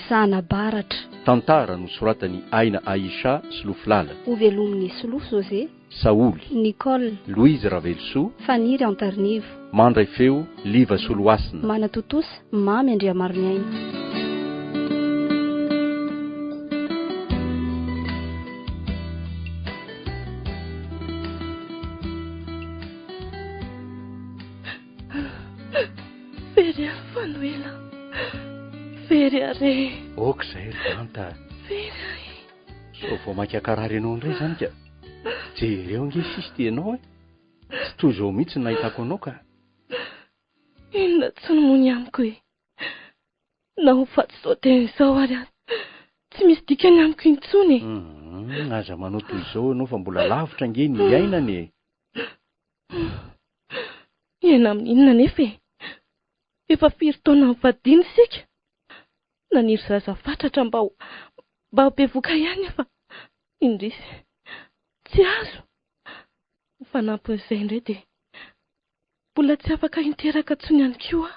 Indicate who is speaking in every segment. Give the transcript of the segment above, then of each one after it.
Speaker 1: Zanabaratra.
Speaker 2: Tantara nosoratany Aina Aisha Silofilala.
Speaker 1: Ovelomin'ny Solof José.
Speaker 2: Saoly.
Speaker 1: Nicole.
Speaker 2: Louise Ravelsoa.
Speaker 1: Faniry Antarnivo.
Speaker 2: Mandray feo Liva Soloasina.
Speaker 1: Manatotosa Mamy Andriamariaina.
Speaker 3: Very Fanuela. Very are.
Speaker 2: Ok zay Ranta.
Speaker 3: Very.
Speaker 2: So vao makiakarary ianao indray zany ka. Jereo nge sisy tianao tsy toy izao mihitsy nahitako anao ka.
Speaker 3: Inona tsy nomony amiko e. Na ho faty zao tena izao ary tsy misy dikany amiko intsony.
Speaker 2: Aza manao toy izao ianao fa mbola lavitra nge ny iainany e.
Speaker 3: Iaina amin'inona nefa e. Efa firy taona mivadiny sika. Naniry zaza fatratra mba ho bevoka ihany fa indrisy tsy azo. Fanampin'izay indray dia mbola tsy afaka interaka tsony ihany koa.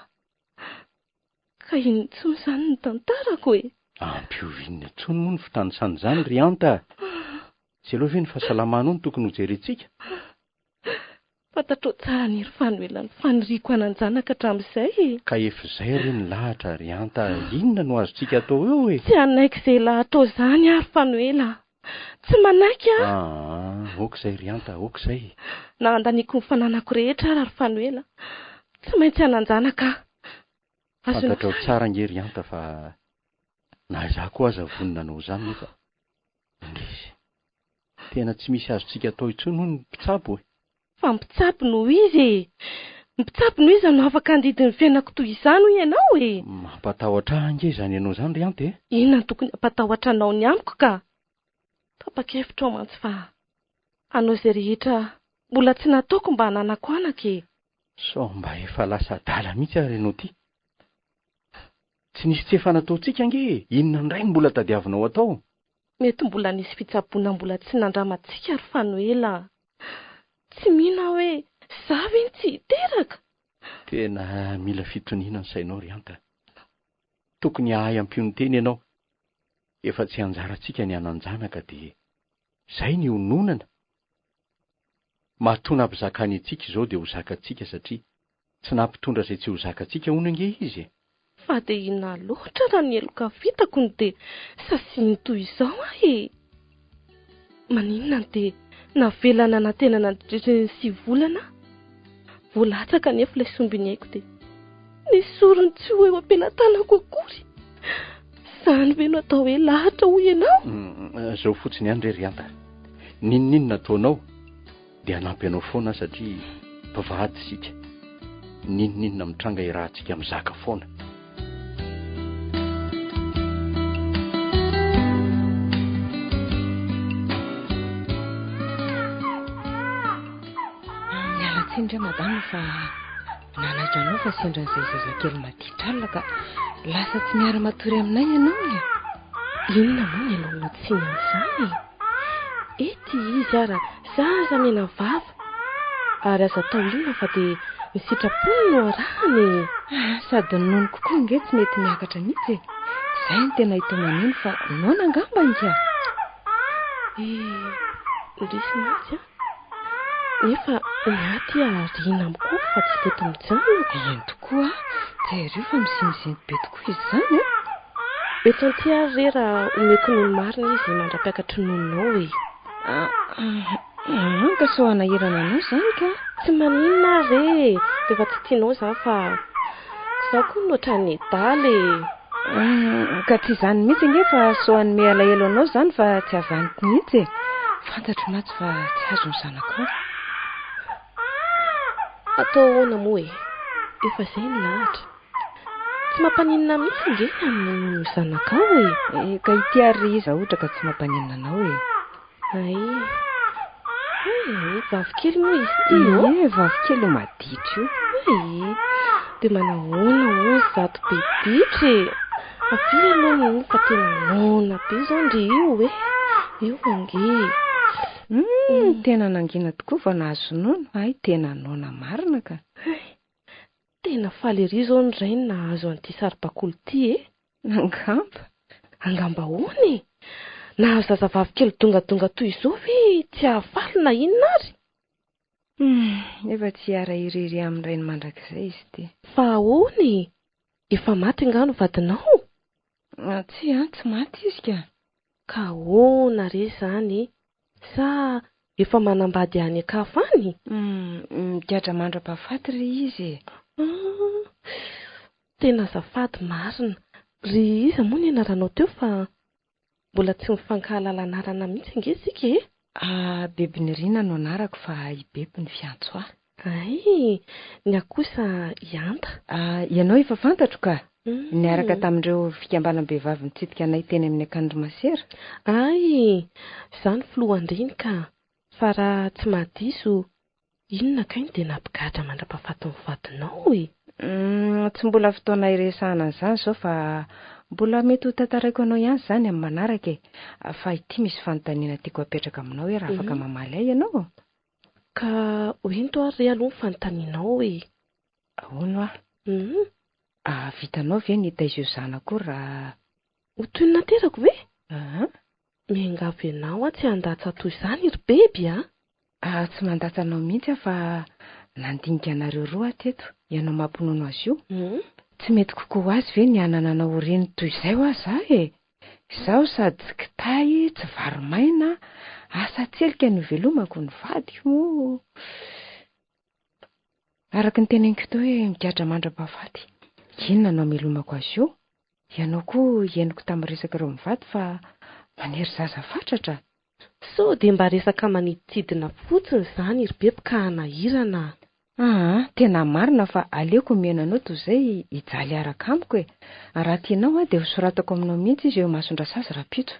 Speaker 3: Ka intsony izany ny tantarako e.
Speaker 2: Ampiovinina tsony moa ny fitanisany izany Rianta. Tsy aloha ve ny fahasalamanao no tokony ho jerentsika.
Speaker 3: Fantatro tsara ny Fanuela ny faniriako ananjanaka hatramin'izay e.
Speaker 2: Ka efa izay re ny lahatra Rianta. Inona no azontsika atao eo e?
Speaker 3: Tsy anaiky izay lahatra izany ary Fanuela. Tsy manaiky
Speaker 2: ok izay Rianta, ok izay.
Speaker 3: Na andaniko ny fananako rehetra ary Fanuela. Tsy maintsy ananjanaka.
Speaker 2: Fantatrao tsara nge Rianta fa na izaho koa aza vonina anao izany nefa. Indrisy. Tena tsy misy azontsika atao intsony hono ny mpitsabo e.
Speaker 3: Fa mpitsabo noho izy e. Mpitsabo noho izy no afaka handidiny fiainako toy izany ho ianao e.
Speaker 2: Mampatahotra nge izany ianao izany Rianta e.
Speaker 3: Inona no tokony hampatahotra anao ny amiko ka? Tapa-kevitra mantsy fa anao izay rehetra mbola tsy nataoko mba hananako anaka e.
Speaker 2: So mba efa lasa adala mihitsy ary ianao ty. Tsy nisy tsy efa nataontsika nge. Inona indray no mbola tadiavinao atao?
Speaker 3: Mety mbola nisy fitsaboana mbola tsy nandramantsika ary Fanuela. Tsy mihina hoe zavy tsy hiteraka.
Speaker 2: Tena mila fitoniana ny sainao Rianta. Tokony ahay ampiony teny ianao. Efa tsy anjarantsika ny ananjanaka dia izay ny hononana. Mahatona ampizakany antsika izao dia ho zakantsika satria tsy nampitondra izay tsy ho zakantsika hono nge izy e.
Speaker 3: Fa dia inona loatra raha ny eloka vitako ny dia sasiany toy izao e. Maninona dia navelana nantenana ny 6 volana. Voalatsaka nefa ilay sombiny haiko dia nisorony tsy ho eo ampelantanako akory. Izany ve no atao hoe lahatra ho ianao?
Speaker 2: Izao fotsiny ihany re Rianta. Ninona nataonao dia hanampy anao foana satria mpivady isika. Ninona mitranga irahantsika mizaka foana.
Speaker 4: Indray madama fa nanatra anao fa sendran'izay zazakely maditra alina ka lasa tsy miara-matory aminay ianao e.
Speaker 3: Inona moa ny ianao tsy nan'izany? Ety izy ara zaza mena vava. Ary aza tao inona fa dia misitrapony no arahany.
Speaker 4: Sady nono kokoa nge tsy mety miakatra mihitsy e. Izay ny tena hita manino fa noana angamba inka.
Speaker 3: Indrisy mantsy nefa miaty ariana amiko fa tsy teto mijanona.
Speaker 4: Eny tokoa dia fa misiniziny be tokoa izy izany e.
Speaker 3: Betsanty ary re raha omeko nono marina izy mandra-piakatry nononao e.
Speaker 4: Ka so hanahirana anao izany ka.
Speaker 3: Tsy maninona re. Dia fa tsy tianao izany fa izaho koa noatra ny daly e.
Speaker 4: Ka tsy izany mihitsy nge fa so hanome alahelo anao izany fa tsy havaniko mihitsy e. Fantatro matsy fa tsy azo ny zanako.
Speaker 3: Atao ahoana moa e. Efa izay ny lahatra. Tsy mampaninona mihitsy nge amin'ny zanakao e.
Speaker 4: Ka ity ary izy ohatra ka tsy mampaninona anao e.
Speaker 3: Vavikely moa izy ty.
Speaker 4: Vavikely maditra io.
Speaker 3: Dia manahoana hoy zato be ditra e. Avy aloha no fa tena nona be izao ndry io e. Io ange.
Speaker 4: Tena nangina tokoa fa nahazo nono. Tena nona marina ka.
Speaker 3: Tena faly ery izao ny rainy nahazo an'ity saribakolo ity e.
Speaker 4: Angamba.
Speaker 3: Angamba hoany na zazavavy kely dongadonga toy izao ve tsy hahafaly na inona ary?
Speaker 4: Efa tsy ara irery amin'ny ray mandrakizay izy ty.
Speaker 3: Fa ahoany? Efa maty ngano vadinao?
Speaker 4: Tsy maty izy ka.
Speaker 3: Ka ahoana re zany? Sa efa manambady any akafany?
Speaker 4: Migadra mandra-pahafaty ry izy.
Speaker 3: Tena azafady marina. Ry iza moa ny anaranao teo fa mbola tsy mifankahalala anarana mihitsy ange isika e?
Speaker 4: Bebinirina no anarako fa i Beby ny fiantso ahy.
Speaker 3: Ay, ny akosa Ianta.
Speaker 4: Ianao efa fantatro ka? Niaraka tamin'ireo fikambanam-behivavy nitsidika anay teny amin'ny Akandro Masera.
Speaker 3: Ay, izany filohandriny ka. Fa raha tsy mahadiso, inona kainy dia nampigadra mandra-pahafaty ny vadinao e?
Speaker 4: Tsy mbola fotoana iresahana an'izany zao fa mbola mety ho tantaraiko anao ihany izany amin'ny manaraka e. Fa ity misy fanontaniana tiako apetraka aminao raha afaka mamaly ahy ianao.
Speaker 3: Ka hoento ary aloha ny fanontanianao e.
Speaker 4: Ahoana ah? Vitanao ve ny taizio zanako raha
Speaker 3: ho toy ny naterako ve? Miangavy ianao tsy handatsa toy izany ry Beby
Speaker 4: tsy mandatsa anao mihitsy fa nandinika anareo roa teto ianao mampinono azy io. Tsy mety kokoa azy ve ny ananana oreny toy izay ho aza e. Izaho sady tsy kitay, tsy vary maina, asa tselika ny velomako ny vadiko mo. Araka ny teneniko teo hoe migadra mandra-pahafaty. Inona no amelomako azy io? Ianao koa henoko tamin'ny resaka ireo mivady fa manery zaza fatratra.
Speaker 3: So dia mba resaka maniditsidina fotsiny izany ry Beby ka hanahirana.
Speaker 4: Tena marina fa aleoko miainanao toy izay hijaly araka amiko e. Raha tianao dia hosoratako aminao mihitsy izy eo Masondrasazy rapito.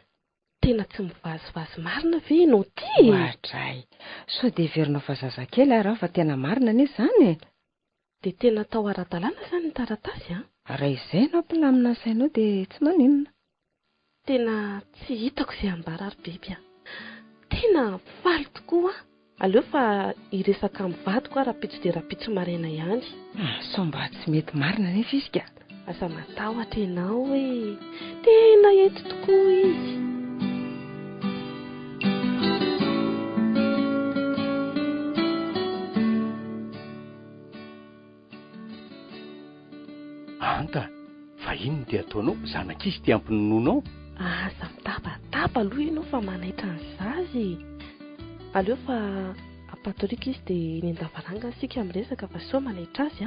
Speaker 3: Tena tsy mivazivazy marina ve ianao ty?
Speaker 4: Ohatray, so dia heverinao fa zazakely raha fa tena marina anie izany e.
Speaker 3: Dia tena tao ara-dalàna izany ny taratasy
Speaker 4: Raha izay no ampilamina sainao dia tsy maninona.
Speaker 3: Tena tsy hitako izay ambara ry Beby Tena faly tokoa Aleo fa iresaka mivadiko rapitso dia rapitso maraina ihany.
Speaker 4: So mba tsy mety marina nefa izy ka.
Speaker 3: Asa matahotra ianao e. Tena eto tokoa izy.
Speaker 2: Anta, fa inona dia ataonao? Zanak'izy ty ampinononao?
Speaker 3: Asa mitabataba aloha ianao fa manaitra ny zazy. Aleo fa apatorika izy dia ny andavaranga sika miresaka fa so manaitra azy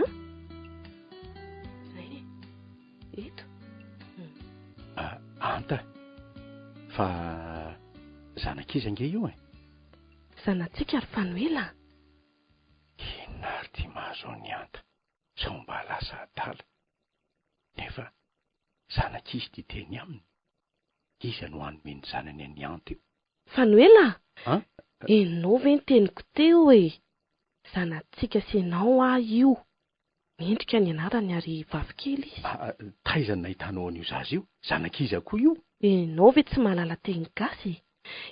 Speaker 3: eto.
Speaker 2: Anta, fa zanak'izy ange io e?
Speaker 3: Zanatsika ry Fanoela.
Speaker 2: Inona ary ty mahazo ny Anta? Sao mba lasa adala. Nefa zanak'izy ty teny aminy. Iza no hanome ny zanany any Anta io?
Speaker 3: Fanoela? Enao ve ny teniko teo e? Zanatsika sy enao io. Mendrika ny anarany ary vavikely izy.
Speaker 2: Taizany nahitanao an'io zazy io? Zanak'iza koa io?
Speaker 3: Enao ve tsy mahalala teny gasy?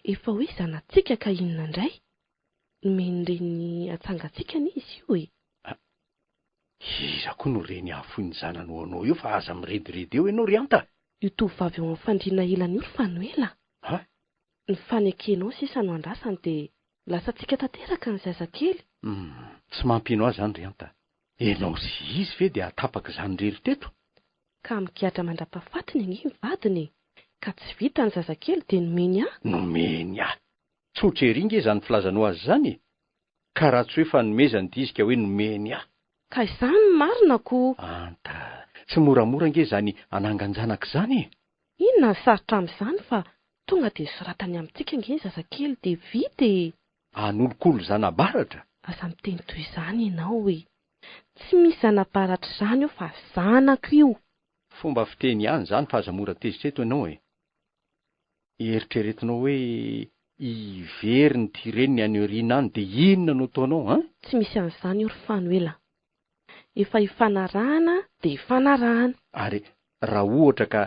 Speaker 3: Efa hoe zanatsika ka inona indray? Menireny atsangatsika ny izy io e.
Speaker 2: Iza koa no reny afoiny zananao anao io fa aza mirediredy eo ianao ry Anta?
Speaker 3: Io tovavy eo amin'ny fandriana ilany io ry Fanoela. Ny fanekenao sisa no andrasany dia lasantsika tanteraka ny zazakely.
Speaker 2: Tsy mampino azy zany ry Anta. Enao sy izy ve dia atapaka izany rery teto?
Speaker 3: Ka migadra mandra-pahafaty ny vadiny. Ka tsy vita ny zazakely dia nomeny ahy.
Speaker 2: Nomeny ahy? Tsotra ery nge izany filazanao azy zany. Ka raha tsy hoe fanomezany dia izy ka hoe nomeny ahy.
Speaker 3: Ka izany marinako.
Speaker 2: Anta, tsy moramora nge izany anangan-janaka izany.
Speaker 3: Inona ny sarotra amin'izany fa tonga dia soratany amintsika nge ny zazakely dia vita e.
Speaker 2: Anolokolo zanabaratra?
Speaker 3: Aza miteny toy izany ianao e. Tsy misy zanabaratra izany io fa zanako io.
Speaker 2: Fomba fiteny ihany izany fa aza mora tezitreto ianao e. Eritreretinao hoe ivery ny tireniny any aoriana any dia inona no ataonao
Speaker 3: Tsy misy an'izany io ry Fanoela. Efa ifanarahana dia ifanarahana.
Speaker 2: Ary raha ohatra ka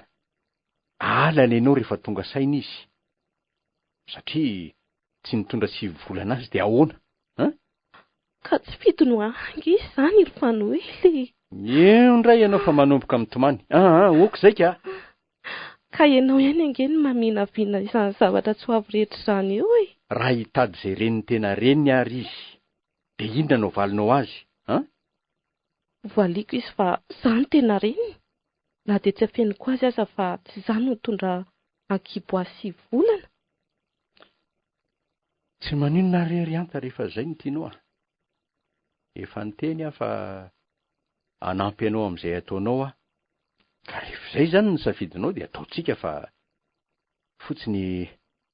Speaker 2: alana ianao rehefa tonga saina izy. Satria tsy nitondra 7 volana azy dia ahoana?
Speaker 3: Ka tsy fito no angy izany ry Fanoela.
Speaker 2: Eo ndray ianao fa manomboka mitomany. Oko izay ka.
Speaker 3: Ka ka ianao ihany angeny maminavina izany zavatra tsy ho avy rehetra izany eo e.
Speaker 2: Raha hitady izay reniny tena reniny ary izy, dia inona no valinao azy, an?
Speaker 3: Voaliako izy fa izany tena reniny. Na dia tsy afeniko azy aza fa tsy izany no tondra ankibo 7 volana.
Speaker 2: Tsy maninona rery anta rehefa izay no tianao a. Efa niteny aho fa hanampy anao amin'izay ataonao a. Ka rehefa izay izany ny safidinao dia ataontsika fa fotsiny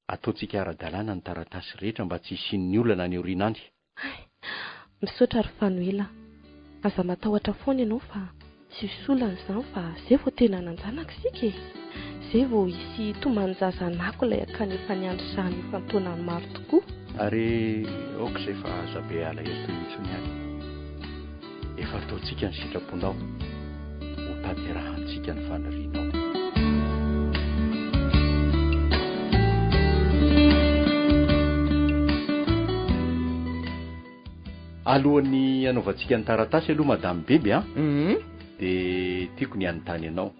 Speaker 2: ataontsika ara-dalàna ny taratasy rehetra mba tsy hisian'ny olana any aorianany.
Speaker 3: Misaotra ry Fanoela. Aza matahotra foana ianao fa tsy isolana izany fa izay vao tena nanjanaka isika e. Izay vao hisy tomanjazanako ilay akany efa niandry izany efa ntaonany maro tokoa.
Speaker 2: Ary aoka izay fa aza be ala eto mihitsiny any. Efa ataontsika ny sitraponao ho tanterahantsika ny fanirianao. Alohan'ny anaovantsika ny taratasy aloha madame Bebe a, dia tiako ny anontany ianao.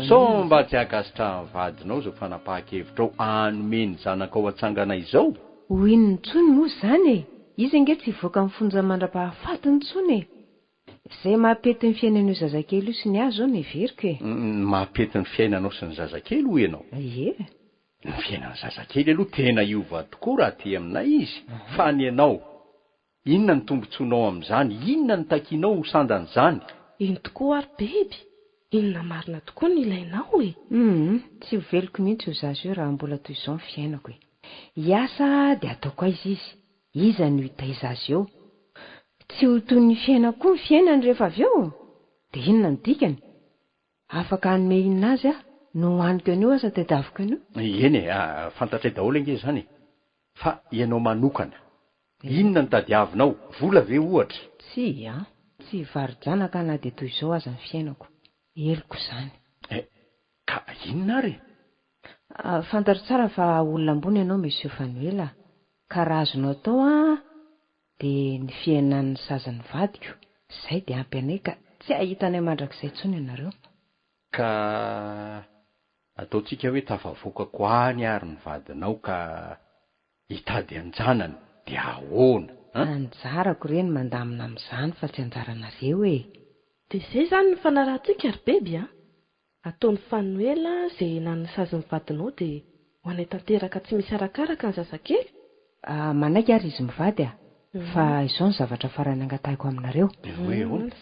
Speaker 2: So mba tsy hakasitra vadinao izao fanapahan-kevitrao hanome ny zanakao atsangana izao?
Speaker 4: Hoy ny ntsony moa izany e. Izy ange tsy hivoaka amin'ny fonja mandra-pahafatiny ntsony e. Izay mampety ny fiainan'io zazakely io sy ny azo ao neveriko e.
Speaker 2: Mampety ny fiainanao sy ny zazakely ho ianao?
Speaker 4: Ie.
Speaker 2: Ny fiainan'ny zazakely aloha tena iova tokoa raha ty aminay izy. Fa ny ianao, inona ny tombontsoanao amin'izany? Inona ny takianao ho sandan'izany?
Speaker 3: Iny tokoa ary Bebe. Inona marina tokoa ny ilainao e.
Speaker 4: Tsy ho veliko mihitsy ho zazo io raha mbola toy izao ny fiainako e. Hiasa dia ataoko aiza izy. Iza no hitaiza azy eo. Tsy ho toy ny fiainako koa ny fiainany rehefa avy eo. Dia inona ny dikany? Afaka hanome inona azy no hoaniko anio aza tadiaviko anio?
Speaker 2: Eny e, fantatray daholo ange izany. Fa ianao manokana, inona ny tadiavinao? Vola ve ohatra?
Speaker 4: Tsy varojanaka na dia toy izao aza ny fiainako. Eloko izany.
Speaker 2: Ka inona ary?
Speaker 4: Fantaro tsara fa olona ambony ianao Monsieur Fanoela. Ka raha azonao atao dia ny fiainan'ny sazan'ny vadiko. Izay dia ampy anay ka tsy ahitany mandrakizay intsony ianareo.
Speaker 2: Ka ataontsika hoe tafavoaka koany ary ny vadinao ka hitady anjanany dia ahoana?
Speaker 4: Anjarako ireny mandamina amin'izany fa tsy anjaranareo e.
Speaker 3: Dia izay izany ny fanarahantsika ry Bebe a. Ataon'ny Fanoela izay na ny sazan'ny vadinao dia ho anay tanteraka tsy misy arakaraka ny zazakely.
Speaker 4: Manaiky ary izy mivady fa izao ny zavatra farany angatahiko aminareo.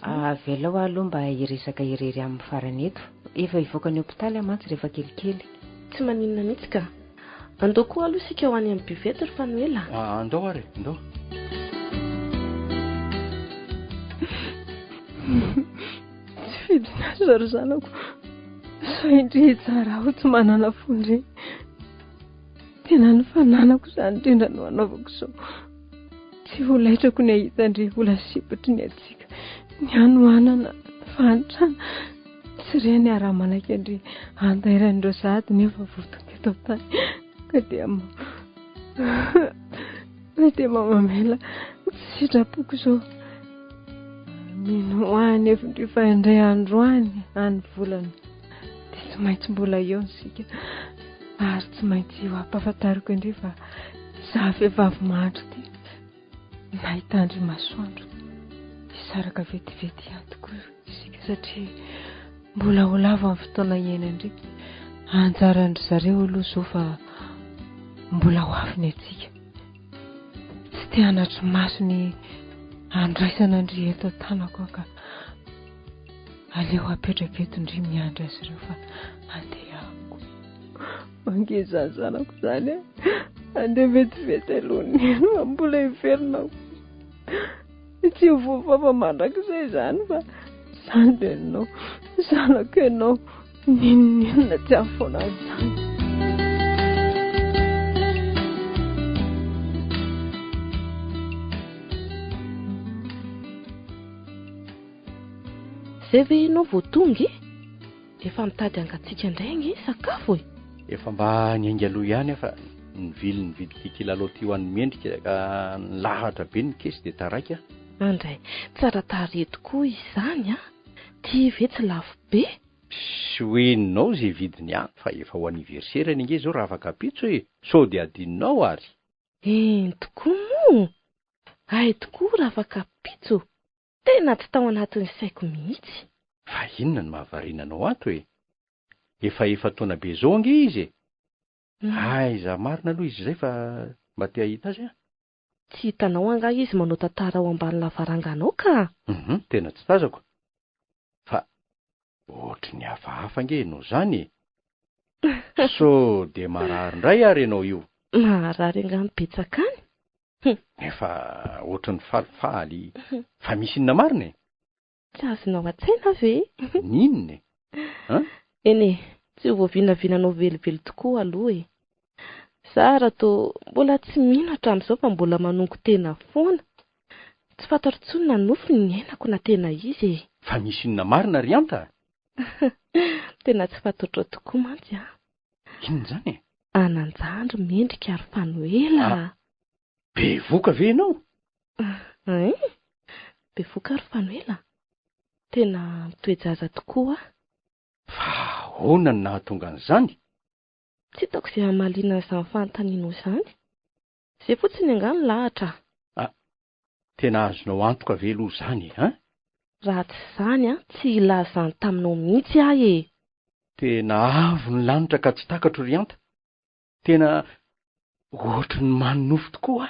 Speaker 4: Avelao aloha mba hiresaka irery amin'ny farany eto. Efa hivoaka ny hopitaly mantsy rehefa kelikely.
Speaker 3: Tsy maninona mihitsy ka. Andao koa aloha isika ho any amin'ny buvette ry Fanoela.
Speaker 2: Andao ary, andao.
Speaker 5: Tsy fidinazy ry zanako. Sao indri tsara ho tsy manana fondre. Tena ny fananako izany indrindra no anaovako izao. Tsy ho laitrako ny ahita indri vola sipotry ny atsika. Ny anoanana, fantrana. Tsy reny araha manaiky indri antairan'ireo sady nefa votonga eto tany. Ka dia mamamela tsy sitrapoko izao. Mino any efindri fa indray andro any volana. Dia tsy maintsy mbola eo nisika. Ary tsy maintsy ho ampahafantariko indri fa za vehivavy mahandro ty nahita andry masoandro dia saraka vetivety ihany tokoa isika satria mbola ho lava amin'ny fotoana iaina indriky. Anjaran'ry zareo aloha izao fa mbola ho avy ny atsika. Tsy te hanatry maso ny andraisana indri eto tanako ka aleo apetraka eto indri miandry azy ireo fa andehako. Mangezazanako izany andeha vetivety alohany mbola hiverinako. Tsy ho voafafa mandrakizay izany fa izany dia ianao zanako ianao ninona tsy afoana izany.
Speaker 3: Izay ve ianao vao tonga? Efa mitady angatsika indray ange sakafo e.
Speaker 2: Efa mba ny aingaloha ihany fa ny vidy kilalao ty ho an'ny mendrika ka nilahatra be ny kesy dia taraika.
Speaker 3: Andray, tsara tarehy tokoa izany Tia ve tsy lafo be?
Speaker 2: Sy hoeninao zay vidiny any fa efa ho aniverserany inge zao raha afaka pitso hoe sao de adininao ary.
Speaker 3: Tokoa moa. Ay tokoa raha afaka pitso. Tena tsy tao anatin'ny saiko mihitsy.
Speaker 2: Fa inona ny mahavarinanao ato e? Efa taona be zao ange izy e. Aiza marina aloha izy zay fa mba te ahita azy a?
Speaker 3: Tsy hitanao anga izy manao tantara ao ambany lavaranganao ka.
Speaker 2: Tena tsy tazako. Fa ohatry ny hafahafa ange no zany e. So de marary indray ary ianao io.
Speaker 3: Marary angano betsaka any.
Speaker 2: Efa ohatry ny falifaly. Fa misy inona marina e?
Speaker 3: Tsy azonao an-tsaina ve?
Speaker 2: Ninona e?
Speaker 3: Eny, tsy voavinavinanao velively tokoa aloha e. Sara to mbola tsy minatra amin'izao fa mbola manongo tena foana. Tsy fantatro tsony na nofiny ny ainako na tena izy e.
Speaker 2: Fa misy inona marina ry anta?
Speaker 3: Tena tsy fantatro tokoa mantsy a.
Speaker 2: Inona zany e?
Speaker 3: Ananjandro mendrika ary Fanoela.
Speaker 2: Be voka ve ianao?
Speaker 3: Be voka ary Fanoela. Tena mitoejaza tokoa.
Speaker 2: Fa ahoana ny nahatonga an'izany?
Speaker 3: Tsy hitako izay hamalina izany fanontanianao izany. Izay fotsiny angano lahatra.
Speaker 2: Tena azonao antoka ve aloha izany ha?
Speaker 3: Raha tsy izany tsy ilazany taminao mihitsy ahy e.
Speaker 2: Tena avo ny lanitra ka tsy takatro ry anta. Tena ohatry ny manonofo tokoa.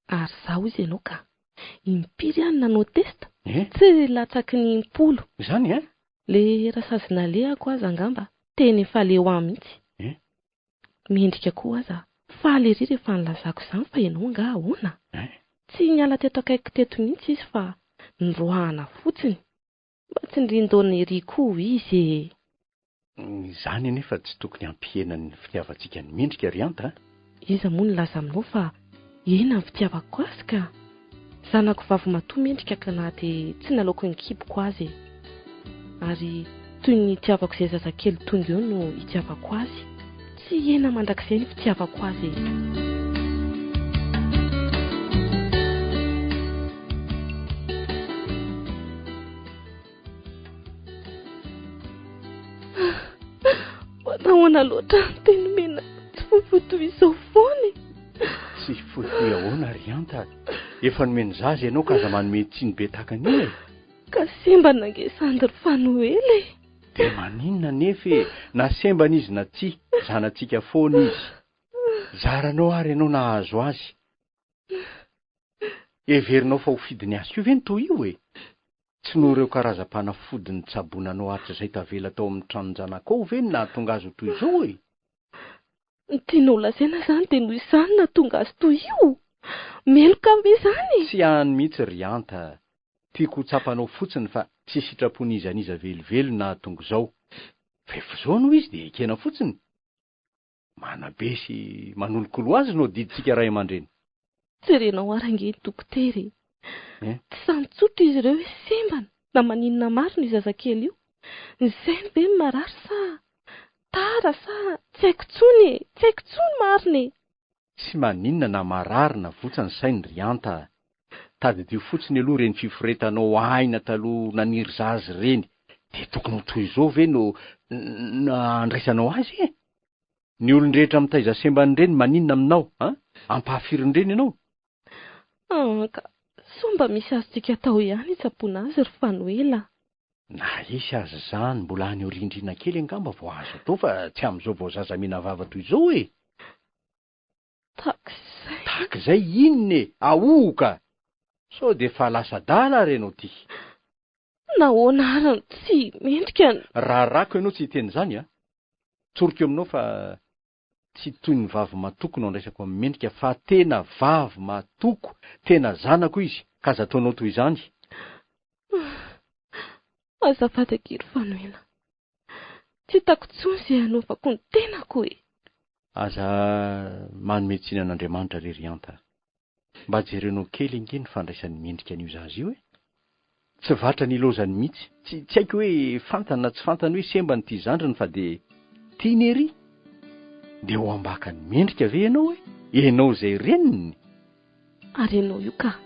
Speaker 3: Ary zaho izy ianao ka. Impiry ihany nanao testa. Tsy latsaky ny 10.
Speaker 2: Izany e?
Speaker 3: Le rasazina lehako aza angamba. Teny efa leo ahy mihitsy. Mendrika koa aza. Faly ery rehefa nilazako izany fa ianao nga ahoana? Tsy niala teto akaiky teto mihitsy izy fa nroahana fotsiny. Mba tsy nirindona ery koa izy e.
Speaker 2: Izany anefa tsy tokony hampihena ny fitiavantsika ny mendrika ry anta.
Speaker 3: Iza moa nilaza aminao fa ena ny fitiavako azy ka. Zanako vavy matoa mendrika ka na dia tsy nalaoko ny kiboko azy. Ary toy ny tiavako izay zazakely tonga eo no hitiavako azy. Tsy ena mandrakizay ny fitiavako azy. Nahoana loatra ny teny mena tsy fofotoy izao foana.
Speaker 2: Tsy fotoy ahoana ry anta. Efa nomeny zaza ianao ka aza manome tsiny be tahaka an'io e.
Speaker 3: Ka semba nangesandry Fanoela e.
Speaker 2: De maninona nefa na semban'izy na tsy zanantsika foana izy. Zaranao ary ianao nahazo azy. Everinao fa ho fidiny azy io ve ny toy io e? Tsy no ireo karazam-panafody ny tsabonanao aritra izay tavela tao amin'ny tranonjanakao ve ny nahatonga azy ho toy izao e?
Speaker 3: Ny tianao lazaina izany dia noho izany nahatonga azy toy io. Meloka be izany.
Speaker 2: Tsy hany mihitsy ry anta. Tiako tsapanao fotsiny fa tsy sitrapon'izaniza velively nahatonga izao. Fa efa izao no izy dia ekena fotsiny. Manabe sy manolokolo azy no diditsika ray aman-dreny.
Speaker 3: Jerenao arange dokotera. Tsy santsotra izy ireo hoe sembana na maninona marina io zazakely io. Izay ny be ny marary sa tara sa tsy haiko tsony marina.
Speaker 2: Tsy maninona na marary na votsany sainy ry anta. Tadidio fotsiny aloha reny fiforetanao aina taloha naniry zazy reny. De tokony ho toy izao ve no andraisanao azy e? Ny olon-drehetra mitaiza sembany reny maninona aminao? Ampahafiriny ianao?
Speaker 3: Ka somba misy azontsika atao ihany hitsaboana azy ry Fanoela.
Speaker 2: Na isy azy zany mbola any orindrina kely angamba vao azo atao fa tsy amin'izao vao zaza mena vava toy izao e. Takizay inona e? Aoka. Sao de fa lasa dala renao ty.
Speaker 3: Nahoana arany tsy mendrika.
Speaker 2: Raha rako ianao tsy hiteny izany a. Tsoriko aminao fa tsy toy ny vavy matoko no andraisako amin'ny mendrika fa tena vavy matoko, tena zanako izy, ka aza ataonao toy izany.
Speaker 3: Azafady ry Fanoela. Tsy hitako tsony izay hanaovako ny tenako e.
Speaker 2: Aza manome tsiny an'Andriamanitra ry anta. Mba jerenao kely inge ny fandraisan'ny mendrika an'io zazy io e. Tsy vatra ny lozany mihitsy. Tsy haiko hoe fantana na tsy fantana hoe semba n'ity zandriny fa de tiany ery. De ho ambaka ny mendrika ve ianao e? Ianao izay reniny.
Speaker 3: Ary ianao io ka.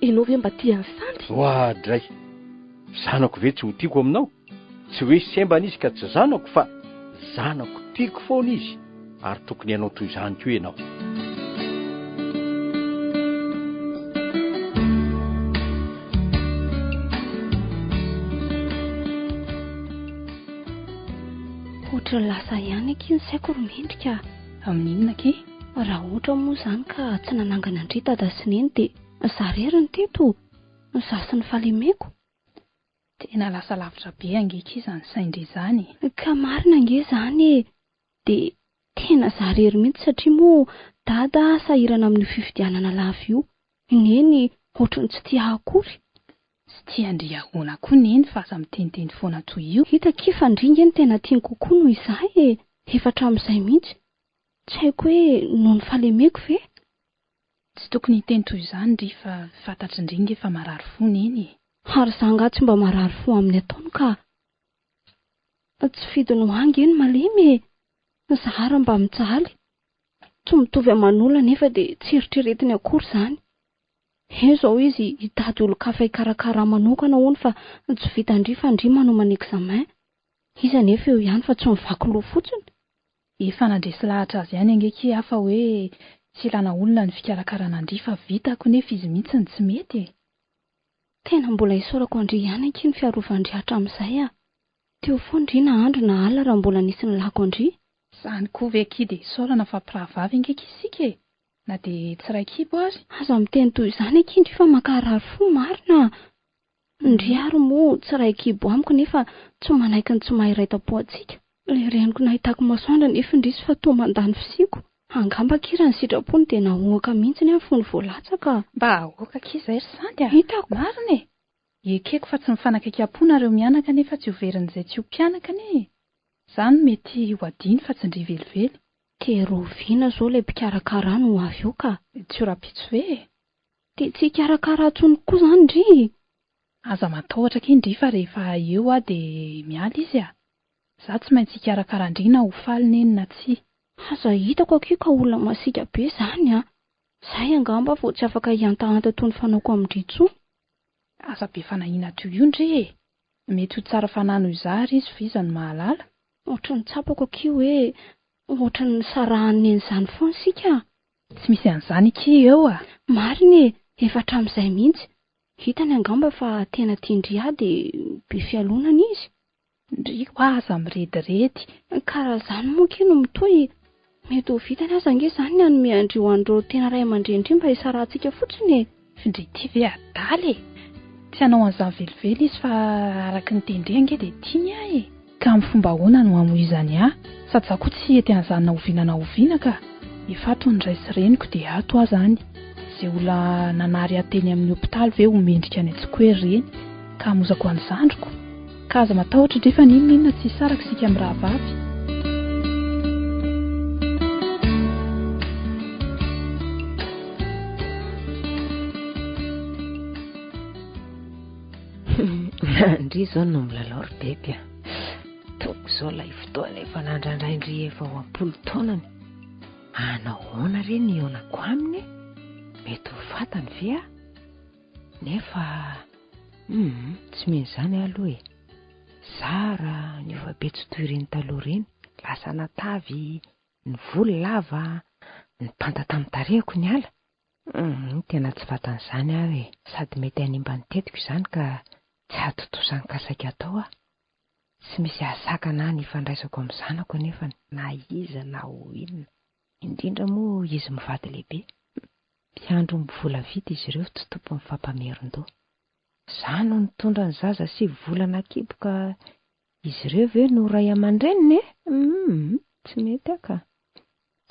Speaker 3: Ianao ve mba tia ny sandy?
Speaker 2: Hoadray. Zanako ve tsy ho tiako aminao? Tsy hoe sembana izy ka tsy zanako fa zanako tiako foana izy ary tokony ianao toy izany koa ianao.
Speaker 1: Ohatra lasa ihany aky ny saiko ro mendrika.
Speaker 6: Amin'inona ke?
Speaker 1: Raha ohatra moa izany ka tsy nanangana andry dada sy neny dia zareriny teto sasany falemeko.
Speaker 6: Tena lasa lavitra be angeka izany saindry izany.
Speaker 1: Ka marina ange izany e. Dia tena zarery mihitsy satria moa dada sahirana amin'ny fifidianana lava io. Neny ohatrany tsy tia akory.
Speaker 6: Tsy tia andry ahoana koa neny fa aza miteniteny foana toy io.
Speaker 1: Hita kifa ndringa ny tena tiany kokoa noho izahay e. Efa hatramin'izay mihitsy. Tsy haiko hoe noho ny falemeko ve?
Speaker 6: Tsy tokony hiteny toy izany ry fa fantatry indringa efa marary fo neny.
Speaker 1: Ary zanga tsy mba marary fo amin'ny ataony ka tsy fidiny ho angy eny malemy e. Zahara mba mijaly. Tsy mitovy aman'olona nefa dia tsy eritreretiny akory izany. Izao izy hitady olo-kafa hikarakara manokana hono fa tsy vita ndry fa ndry manomana examen. Izy anefa eo ihany fa tsy mivaky loha fotsiny.
Speaker 6: Efa nandresy lahatra azy ihany angeka hafa hoe tsy ilana olona ny fikarakarana andry fa vitako nefa izy mihitsy ny tsy mety.
Speaker 1: Tena mbola isaorako andry ihany aky ny fiarovandry hatramin'izay a. Teo foana ndry na andro na alina raha mbola nisy ny lako andry.
Speaker 6: Izany koa ve aky dia isaorana fa pirahavavy angeka isika e. Na dia tsy ray kibo ary.
Speaker 1: Aza miteny toy izany aky ndry fa makarary fo marina. Ndry ary moa tsy ray kibo amiko nefa tsy manaiky ny tsy mahay raita-po antsika. Ilay reniko nahitako masoandra nefa ndrisy fa toa mandany fisiko. Angamba kirany sitrapony dia nahoaka mihitsy ny fony voalatsaka.
Speaker 6: Mba ahoaka kiza ry sandy a.
Speaker 1: Hitako.
Speaker 6: Marina e. Ekeko fa tsy mifanakaiky-po nareo mianaka nefa tsy hoverin'izay tsy ho mpianaka ne. Izany mety ho adiny fa tsy ndry velively.
Speaker 1: Teroviana izao ilay mpikarakara no avy eo ka.
Speaker 6: Tsy ho rapitso ve?
Speaker 1: Dia tsy hikarakara atsony koa izany ndry.
Speaker 6: Aza matahotra ke ndry fa rehefa eo a dia miala izy a. Za tsy maintsy hikarakara andry na ho faly neny na tsy.
Speaker 1: Aza hitako aky ka olona masika be izany a. Zahay angamba vao tsy afaka hiantahanta toy ny fanaoko amin'ny intsony.
Speaker 6: Aza be fanahiana toy io ndry e. Mety ho tsara fanano izary izy viza ny mahalala.
Speaker 1: Ohatra ny tsapako aky hoe ohatra ny sarahany nen'izany foana sika.
Speaker 6: Tsy misy an'izany aky eo a.
Speaker 1: Marina e, efa hatramin'izay mihitsy. Hitany angamba fa tena tiandry ahy dia be fialonana izy.
Speaker 6: Ndry ho aza mirediredy.
Speaker 1: Karaha izany moa ke no mitohy. Mety ho vitany aza ange izany ny hanome andry ho andreo tena ray aman-dreny mba hisarahantsika fotsiny e.
Speaker 6: Findry ity ve adaly e. Tsy hanao an'izany velively izy fa araka ny tendre ange dia tiany ahy e. Ka amin'ny fomba ahoana no hamoizany ahy? Sady za koa tsy hety an'izany na oviana ka. Efa ato ny ray sy reniko dia ato aho izany. Izay olona nanary ateny amin'ny hopitaly ve ho mendrika any Antsikoué reny ka hamozako any zandriko. Ka aza matahotra ndry fa ninona tsy saraka sika amin'ny rahavavy.
Speaker 4: Ndry izao no milalao ry bebe a. Toko izao ilay fotoana efa nandrandray ndry efa ho 10 taonany. Anahoana re ny eonako aminy? Mety ho fatany ve a? Nefa tsy meny izany aloha e. Zara ny efa be tsy toy ireny taloha ireny. Lasa natavy, ny volo lava, ny panta tamin'ny tarehiko ny ala. Tena tsy fatan'izany aho e. Sady mety hanimba ny tetiko izany ka tsy hatotosan'ny kasaka atao a. Tsy misy ahasakana ny fandraisako amin'ny zanako nefa na iza na ho inona. Indrindra moa izy mivady lehibe. Mpiandro mivola vita izy ireo tsy tompo ny fampameron-doha. Za no nitondra ny zaza 7 volana kibo ka izy ireo ve no ray aman-dreniny e? Tsy mety aka.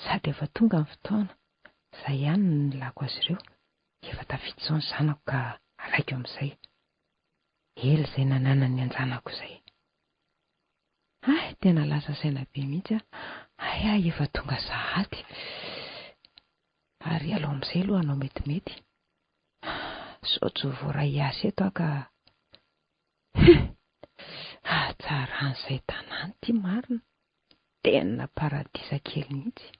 Speaker 4: Sady efa tonga ny fotoana. Zay ihany ny lako azy ireo. Efa tafiditra izao ny zanako ka alaiko amin'izay. Ela izay nanana ny anjanako izay. Tena lasa saina be mihitsy a. Efa tonga sahady. Ary alao amin'izay aloha anao metimety. Sao tsy voaray asa eto ka. Tsara an'izay tanàna ity marina. Tena paradisa kely mihitsy.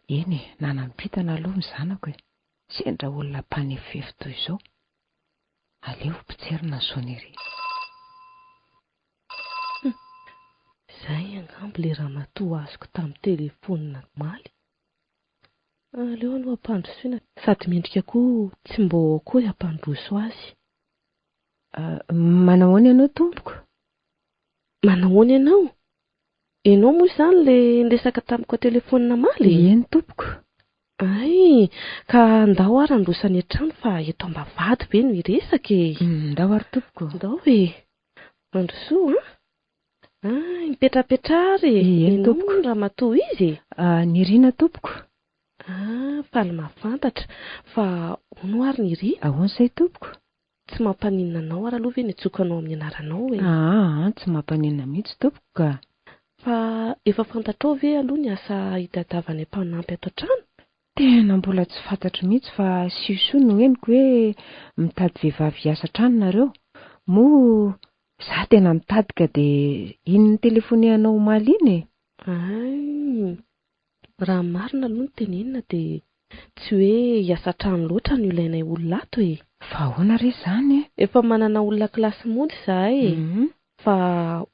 Speaker 4: Eny nanampitana aloha ny zanako e. Sendra olona mpanefefy toy izao. Aleo mpitserina ny sonnerie.
Speaker 3: Angambo le ramatoa azoko tamin'ny telefonina maly. Aleo aloha ampandrosoina sady mendrika koa tsy mbo akory ampandroso azy.
Speaker 4: Manahoana ianao tompoko?
Speaker 3: Manahoana ianao? Ianao moa izany le niresaka tamiko telefonina maly?
Speaker 4: Eny tompoko.
Speaker 3: Ay, ka ndao ary androsany an-trano fa eto ambavady ve no hiresaka e?
Speaker 4: Ndao ary tompoko.
Speaker 3: Ndao e. Mandrosoa mipetrapetrary.
Speaker 4: Eny tompoko.
Speaker 3: Ianao ramatoa izy?
Speaker 4: Nirina tompoko.
Speaker 3: Faly mahafantatra fa ono ary niry.
Speaker 4: Ahoana izay tompoko?
Speaker 3: Tsy mampaninona anao ary aloha ve nitsokanao amin'ny anaranao e?
Speaker 4: Tsy mampaninona mihitsy tompoko ka.
Speaker 3: Fa efa fantatrao ve aloha ny asa hitadiavany mpanampy ato an-trano?
Speaker 4: Tena mbola tsy fantatro mihitsy fa sisoa no henoko hoe mitady vehivavy hiasa trano nareo. Moa za tena mitady ka dia iny ny telefoneanao maly iny e.
Speaker 3: Ay, raha marina aloha ny tenenina dia tsy hoe hiasa trano loatra no ilainay olona ato e.
Speaker 4: Fa ahoana re izany e?
Speaker 3: Efa manana olona kilasy mody izahay fa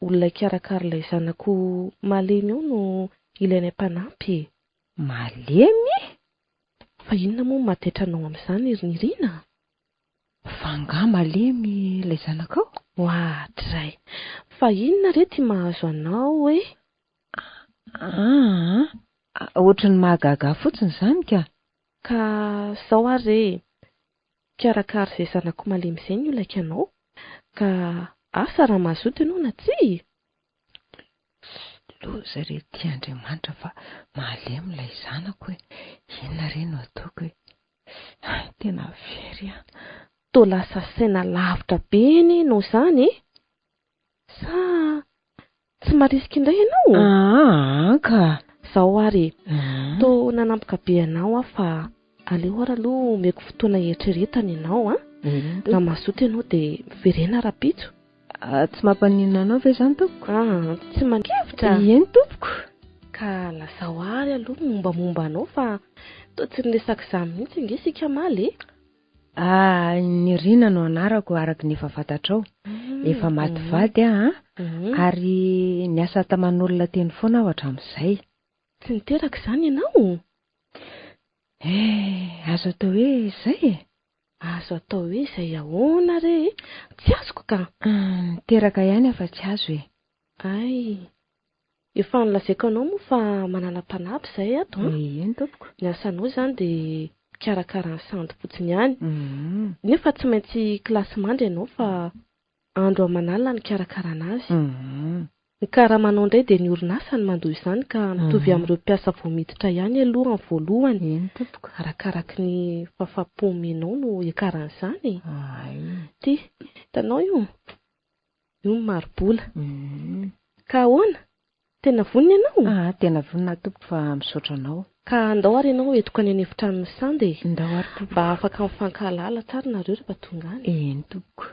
Speaker 3: olona ikarakara ilay zanako malemy eo no ilainay mpanampy e.
Speaker 4: Malemy?
Speaker 3: Fa inona moa matetra anao amin'izany Nirina?
Speaker 4: Fa nga malemy ilay zanakao?
Speaker 3: Ohatray. Fa inona re ty mahazo anao e?
Speaker 4: Ohatran'ny mahagaga fotsiny izany ka.
Speaker 3: Ka sao ary re karakara izay zanako malemy izay ny olaka anao ka asa raha mazoto ianao na tsy?
Speaker 4: Loza re ty Andriamanitra fa malemy ilay zanako hoe inona re no ataoko hoe tena very a.
Speaker 3: Toa lasa saina lavitra be eny ianao izany e? Sa tsy marisika indray ianao?
Speaker 4: Ka
Speaker 3: zao ary toa nanampoka be anao fa aleo ary aloha omeko fotoana eritreretana ianao raha mazoto ianao dia miverena rapitso.
Speaker 4: Tsy mampaninona anao ve izany tompoko?
Speaker 3: Tsy mankevitra.
Speaker 4: Eny tompoko.
Speaker 3: Ka lazao ary aloha mombamomba anao fa toa tsy niresaka izany mihitsy inge isika maly e?
Speaker 4: Nirina no anarako araka ny efa fantatrao. Efa maty vady ary niasa taman'olona teny foana aho hatramin'izay.
Speaker 3: Tsy niteraka izany ianao?
Speaker 4: Azo atao hoe izay e?
Speaker 3: Azo atao hoe izay ahoana re? Tsy azoko ka.
Speaker 4: Niteraka ihany afa tsy azo e.
Speaker 3: Ay, efa nilazaiko anao moa fa manana mpanampy izay ato.
Speaker 4: Eny tompoko.
Speaker 3: Ny asanao izany dia karakara ny sandy fotsiny ihany. Nefa tsy maintsy kilasy mandry ianao fa andro aman'alina ny karakara anazy. Ny karamanao indray dia ny orinasa ny mandoa izany ka mitovy amin'ireo mpiasa vao miditra ihany aloha amin'ny voalohany.
Speaker 4: Eny tompoko.
Speaker 3: Arakaraky ny fahafapomenao no ikaran'izany. Ty, hitanao io? Io maro-bola. Ka ahoana? Tena vonona ianao?
Speaker 4: Tena vonona tompoko fa misaotra anao.
Speaker 3: Ka andao ary ianao etoka any an'efitrano sandy e?
Speaker 4: Ndao ary tompoko.
Speaker 3: Mba afaka mifankahalala tsara nareo rehefa tonga any.
Speaker 4: Eny tompoko.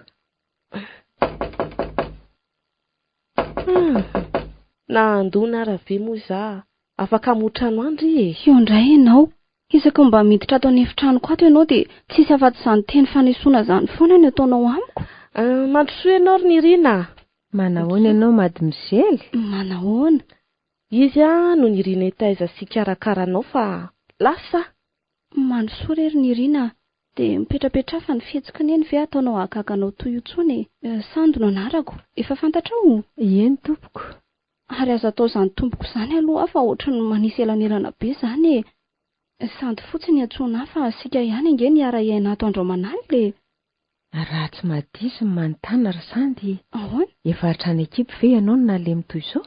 Speaker 3: Na andona ary ave moa za afaka hamotrano andry e.
Speaker 1: Io indray ianao. Isaka mba miditra ato an'efitranoko ato ianao dia tsisy afa-tsy izany teny fanesoana izany foana ny ataonao amiko.
Speaker 3: Mandrosoa ianao ry Nirina.
Speaker 4: Manahoana ianao madimosely?
Speaker 3: Manahoana? Izy no Nirina hitaiza sy karakaranao fa lasa.
Speaker 1: Mandrosoa re ry Nirina. Dia mipetrapetra fa ny fihetsika neny ve ataonao ahagaganao toy io tsony e? Sandy no anarako. Efa fantatrao?
Speaker 4: Eny tompoko.
Speaker 1: Ary azo atao izany tompoko izany aloha fa ohatran'ny manisy elanelana be izany e. Sandy fotsiny antsoina fa sika ihany inge ny ara-iaina ato andromanany le.
Speaker 4: Raha tsy madisy ny manontany ry Sandy.
Speaker 1: Ahoana?
Speaker 4: Efa hatrany ekipy ve ianao no nalemy toy izao?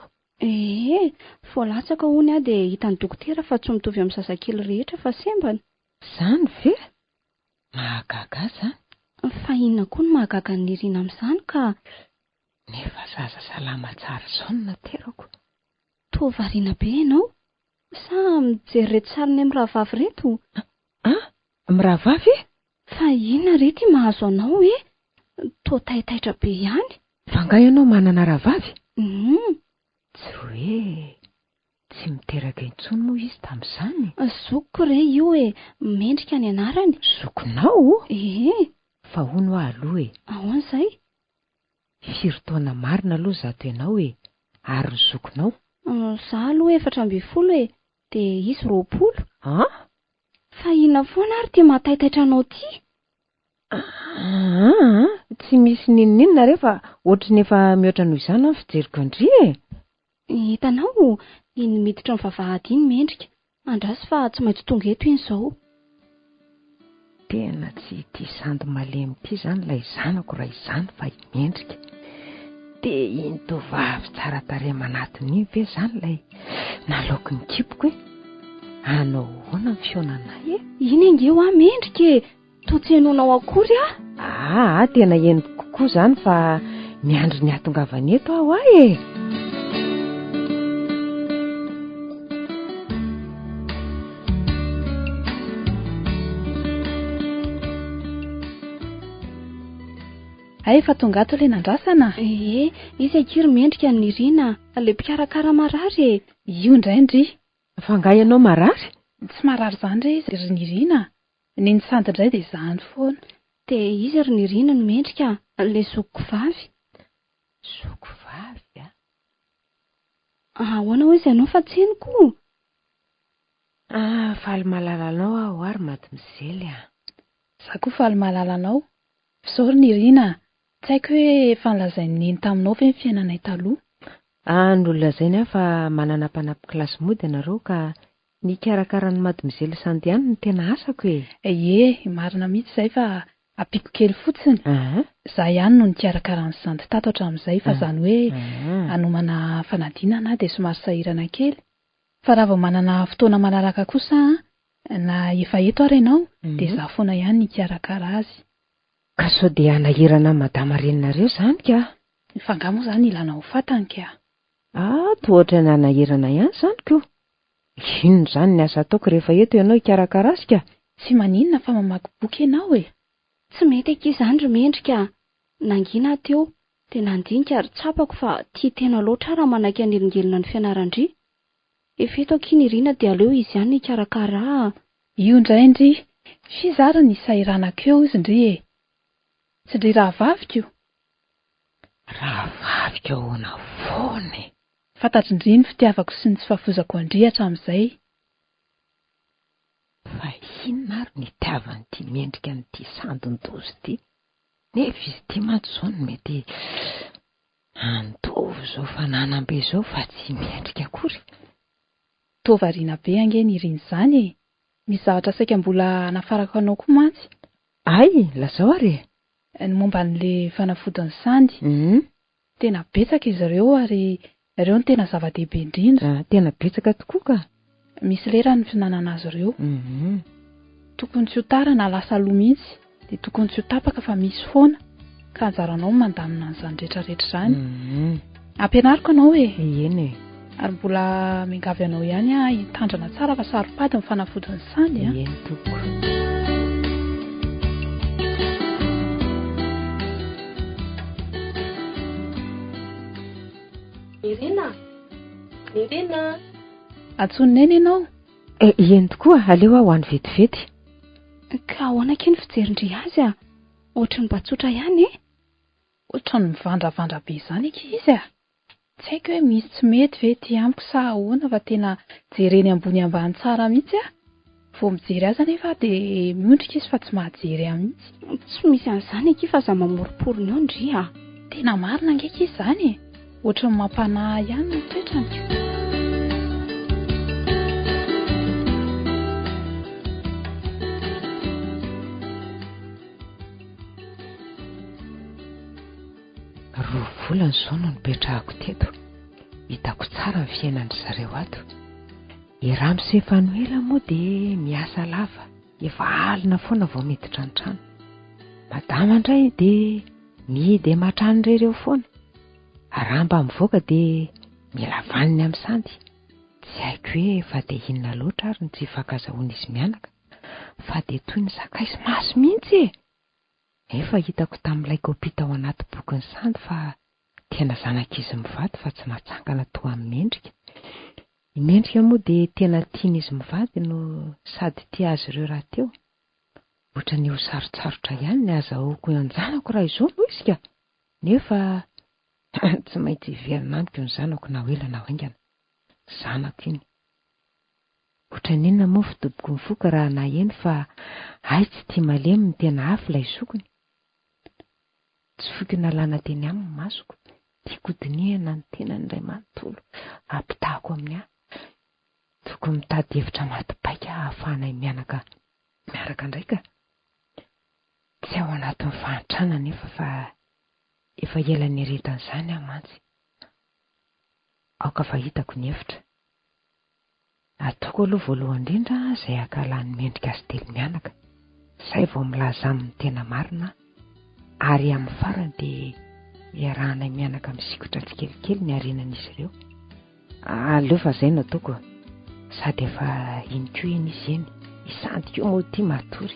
Speaker 1: Voalatsaka hono dia hitan'ny dokotera fa tsy mitovy amin'ny zazakely rehetra fa sembana.
Speaker 4: Izany ve? Mahagaga izany.
Speaker 1: Fa inona koa no mahagaga ny Nirina amin'izany ka?
Speaker 4: Nefa zaza salama tsara izao no naterako.
Speaker 1: Toa variana be ianao? Sa mijery reto sariny amin'ny rahavavy reto?
Speaker 4: Mirahavavy?
Speaker 1: Fa inona reto mahazo anao e? Toa taitaitra be ihany.
Speaker 4: Fa nga ianao manana rahavavy? Tsy hoe tsy miteraka intsony moa izy tamin'izany.
Speaker 1: Zokiko re io e, mendrika ny anarany.
Speaker 4: Zokonao?
Speaker 1: Fa
Speaker 4: hono aloha e.
Speaker 1: Ahoana izay?
Speaker 4: Firy taona marina aloha zato ianao e, ary ny zokonao
Speaker 1: Zaho aloha 4 e, dia izy 20. Fa inona foana ary tia mahataitaitra anao ty?
Speaker 4: Tsy misy ninonina rehefa ohatrany efa mihoatra noho izany ny fijeriko andry e.
Speaker 1: Hitanao, iny miditra amin'ny vavahady iny mendrika. Andrasy fa tsy maintsy tonga eto iny izao.
Speaker 4: Tena tsy tia sandy malemy ity izany ilay zanako raha izany fa imendrika. Dia iny tovavy tsara tarehy manatiny iny ve izany ilay nalaoko ny kipoko e? Anao hoana ny fionanay e?
Speaker 1: Iny angeo mendrika e, toa tsy henonao akory ah?
Speaker 4: Tena henoko kokoa izany fa miandry ny atongavany eto aho e.
Speaker 6: Efa tonga ato ilay nandrasana.
Speaker 1: Izy akiry mendrika ny Nirina, ilay mpikarakara marary e.
Speaker 6: Io indray ndry.
Speaker 4: Fa nga ianao marary?
Speaker 6: Tsy marary izany re izy ry Nirina. Ny sandy indray dia izany foana.
Speaker 1: Dia izy ry Nirina no mendrika, ilay zokiko vavy.
Speaker 4: Zoko vavy a?
Speaker 1: Ahoana ho izy ianao fa tseniko?
Speaker 4: Faly malalanao aho ary maty mizely a.
Speaker 6: Za koa faly malalanao. Sao ry Nirina, tsy haiko hoe efa nolazainy neny taminao ve ny fiainanay taloha?
Speaker 4: Nolazainy aho fa manana mpanampy kilasy mody ianareo ka ny karakara ny madimizely sandy ihany ny tena asako e.
Speaker 6: Marina mihitsy izay fa ampiko kely fotsiny. Za ihany no nikarakara ny sandy tato hatramin'izay fa izany hoe hanomana fanadinana dia somary sahirana kely. Fa raha vao manana fotoana malalaka kosa na efa eto ary ianao dia za foana ihany nikarakara azy.
Speaker 4: Ka sao dia hanahirana madama reninareo izany ka?
Speaker 6: Fa nga moa izany ilana ho fantany ka.
Speaker 4: Toa ohatrany hanahirana ihany izany ko. Inona izany ny asa ataoko rehefa eto ianao hikarakara azy ka?
Speaker 6: Tsy maninona fa mamaky boky ianao e.
Speaker 1: Tsy mety aky izany ry mendrika. Nangina teo dia nandinika ary tsapako fa tia tena loatra raha manaky aniringelina ny fianarandry. Efa eto aky Nirina dia aleo izy ihany hikarakara.
Speaker 6: Io indray ndry. Fizara ny sahiranako eo izy ndry e. Tsy ndry raha vaviko io.
Speaker 4: Raha vaviko ahoana foana e.
Speaker 6: Fantatry indry ny fitiavako sy ny tsy fahafozako andry hatramin'izay.
Speaker 4: Fa inona ary ny tiavan'ity mendrika n'ity sandon-dozy ity? Nefa izy ity mantsy izao no mety andovo izao fananam-be izao fa tsy mendrika akory.
Speaker 6: Tovariana be ange Nirina izany e. Misy zavatra saika mbola nafarako anao koa mantsy.
Speaker 4: Lazao ary e.
Speaker 6: Ny momba n'ilay fanafodiny sandy. Tena betsaka izy ireo ary ireo no tena zava-dehibe indrindra.
Speaker 4: Tena betsaka tokoa ka.
Speaker 6: Misy lera ny finanana azy ireo. Tokony tsy ho tara na lasa loha mihitsy, dia tokony tsy ho tapaka fa misy foana. Ka anjaranao mandamina an'izany rehetrarehetra izany. Ampianariko anao e.
Speaker 4: Eny e.
Speaker 6: Ary mbola mingavy anao ihany hitandrana tsara fa saropady ny fanafodiny sandy a.
Speaker 4: Eny tokoa.
Speaker 3: Nirina.
Speaker 6: Antsononena ianao?
Speaker 4: Eny tokoa, aleo aho ho any vetivety.
Speaker 1: Ka ahoana keny fijerin'ny azy a? Ohatrany mba tsotra ihany e?
Speaker 6: Ohatrany mivandravandra be izany eky izy a. Tsy haiko hoe misy tsy mety ve ty amiko sa ahoana fa tena jereny ambony ambany tsara mihitsy a. Vao mijery azy anefa dia miondrika izy fa tsy mahajery ahy mihitsy.
Speaker 1: Tsy misy an'izany eky fa za mamoriporony eo ndry a.
Speaker 6: Tena marina angeky izy izany e. Ohatrany mampanahy ihany ny toetrany.
Speaker 4: Roa volana izao no nipetrahako teto. Hitako tsara ny fiainan'ny zareo ato. I Ramose Fanuela moa dia miasa lava. Efa alina foana vao miditra an-trano. Madama indray dia mihidy matranon'ireo foana. Raha mba mivoaka dia mila vaniny amin'ny sandy. Tsy haiko hoe fa dia inona loatra ary ny tsy fankazahoana izy mianaka. Fa dia toy ny sakaiso maso mihitsy e. Efa hitako tamin'ilay kopita ao anaty boky ny sandy fa tena zanak'izy mivady fa tsy mahatsangana toa amin'ny mendrika. Ny mendrika moa dia tena tian'izy mivady no sady tia azy ireo raha teo. Ohatra ny ho sarotsarotra ihany ny azahoako an-janako raha izao no izy ka. Nefa tsy maintsy hiverina amiko ny zanako na ho ela na ho aingana. zanako iny. Ohatran'inona moa fidoboko mivoaka raha naheno fa ay tsy tia malemy ny tena afy ilay zokony. Tsy foky nalana teny aminy masoko. Tiako dinihana ny tenan'ilay manontolo ampitahako amin'ny ahy. Tokony mitady hevitra matibaika ahafahanay miaraka indraika. Tsy ao anatin'ny fahantrana nefa fa efa ela nieretan'izany aho mantsy. Aoka fa hitako ny hevitra. Ataoko aloha voalohany indrindra izay akalan'ny mendrika azy telo mianaka. Izay vao milaza amin'ny tena marina. Ary amin'ny farany dia iarahanay mianaka misikotra tsikelikely ny arenan'izy ireo. Aleo fa izay no ataoko. Sady efa iny koa iny izy eny. Isanty koa moa tia matory.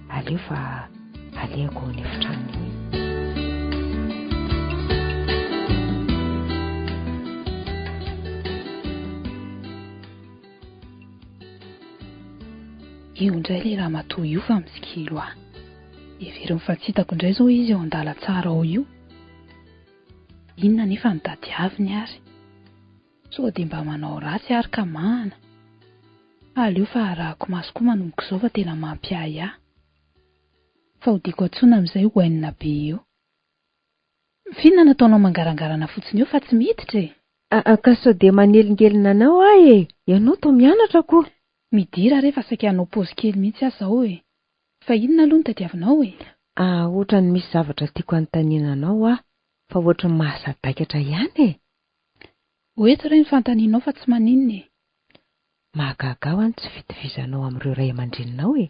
Speaker 4: Aleo fa alehako ny efitraniny.
Speaker 6: Io indray ilay raha matoa io fa misikilo aho. Everiny fa tsy hitako indray izao izy eo andala tsara ao io. Inona nefa ny dady aviny ary? Sao dia mba manao ratsy ary ka mahana. Aleo fa arahako maso koa manomboka izao fa tena mampiahy ahy. Fa hodiko atsoina amin'izay ho hainina be eo. Fiona nataonao mangarangarana fotsiny eo fa tsy miditra e.
Speaker 4: Ka sao dia manelingelina anao ahy e. Ianao tao mianatra koa.
Speaker 6: Midira rehefa saika hanao paozy kely mihitsy aho izao e. Fa inona aloha ny tadiavinao e?
Speaker 4: Ohatra ny misy zavatra tiako anontaniana anao aho, fa ohatra ny mahasadaikatra ihany e.
Speaker 6: Hoeto ireny fantanianao fa tsy maninona e.
Speaker 4: Mahagaga ho any tsy fitovizanao amin'ireo ray aman-dreninao e.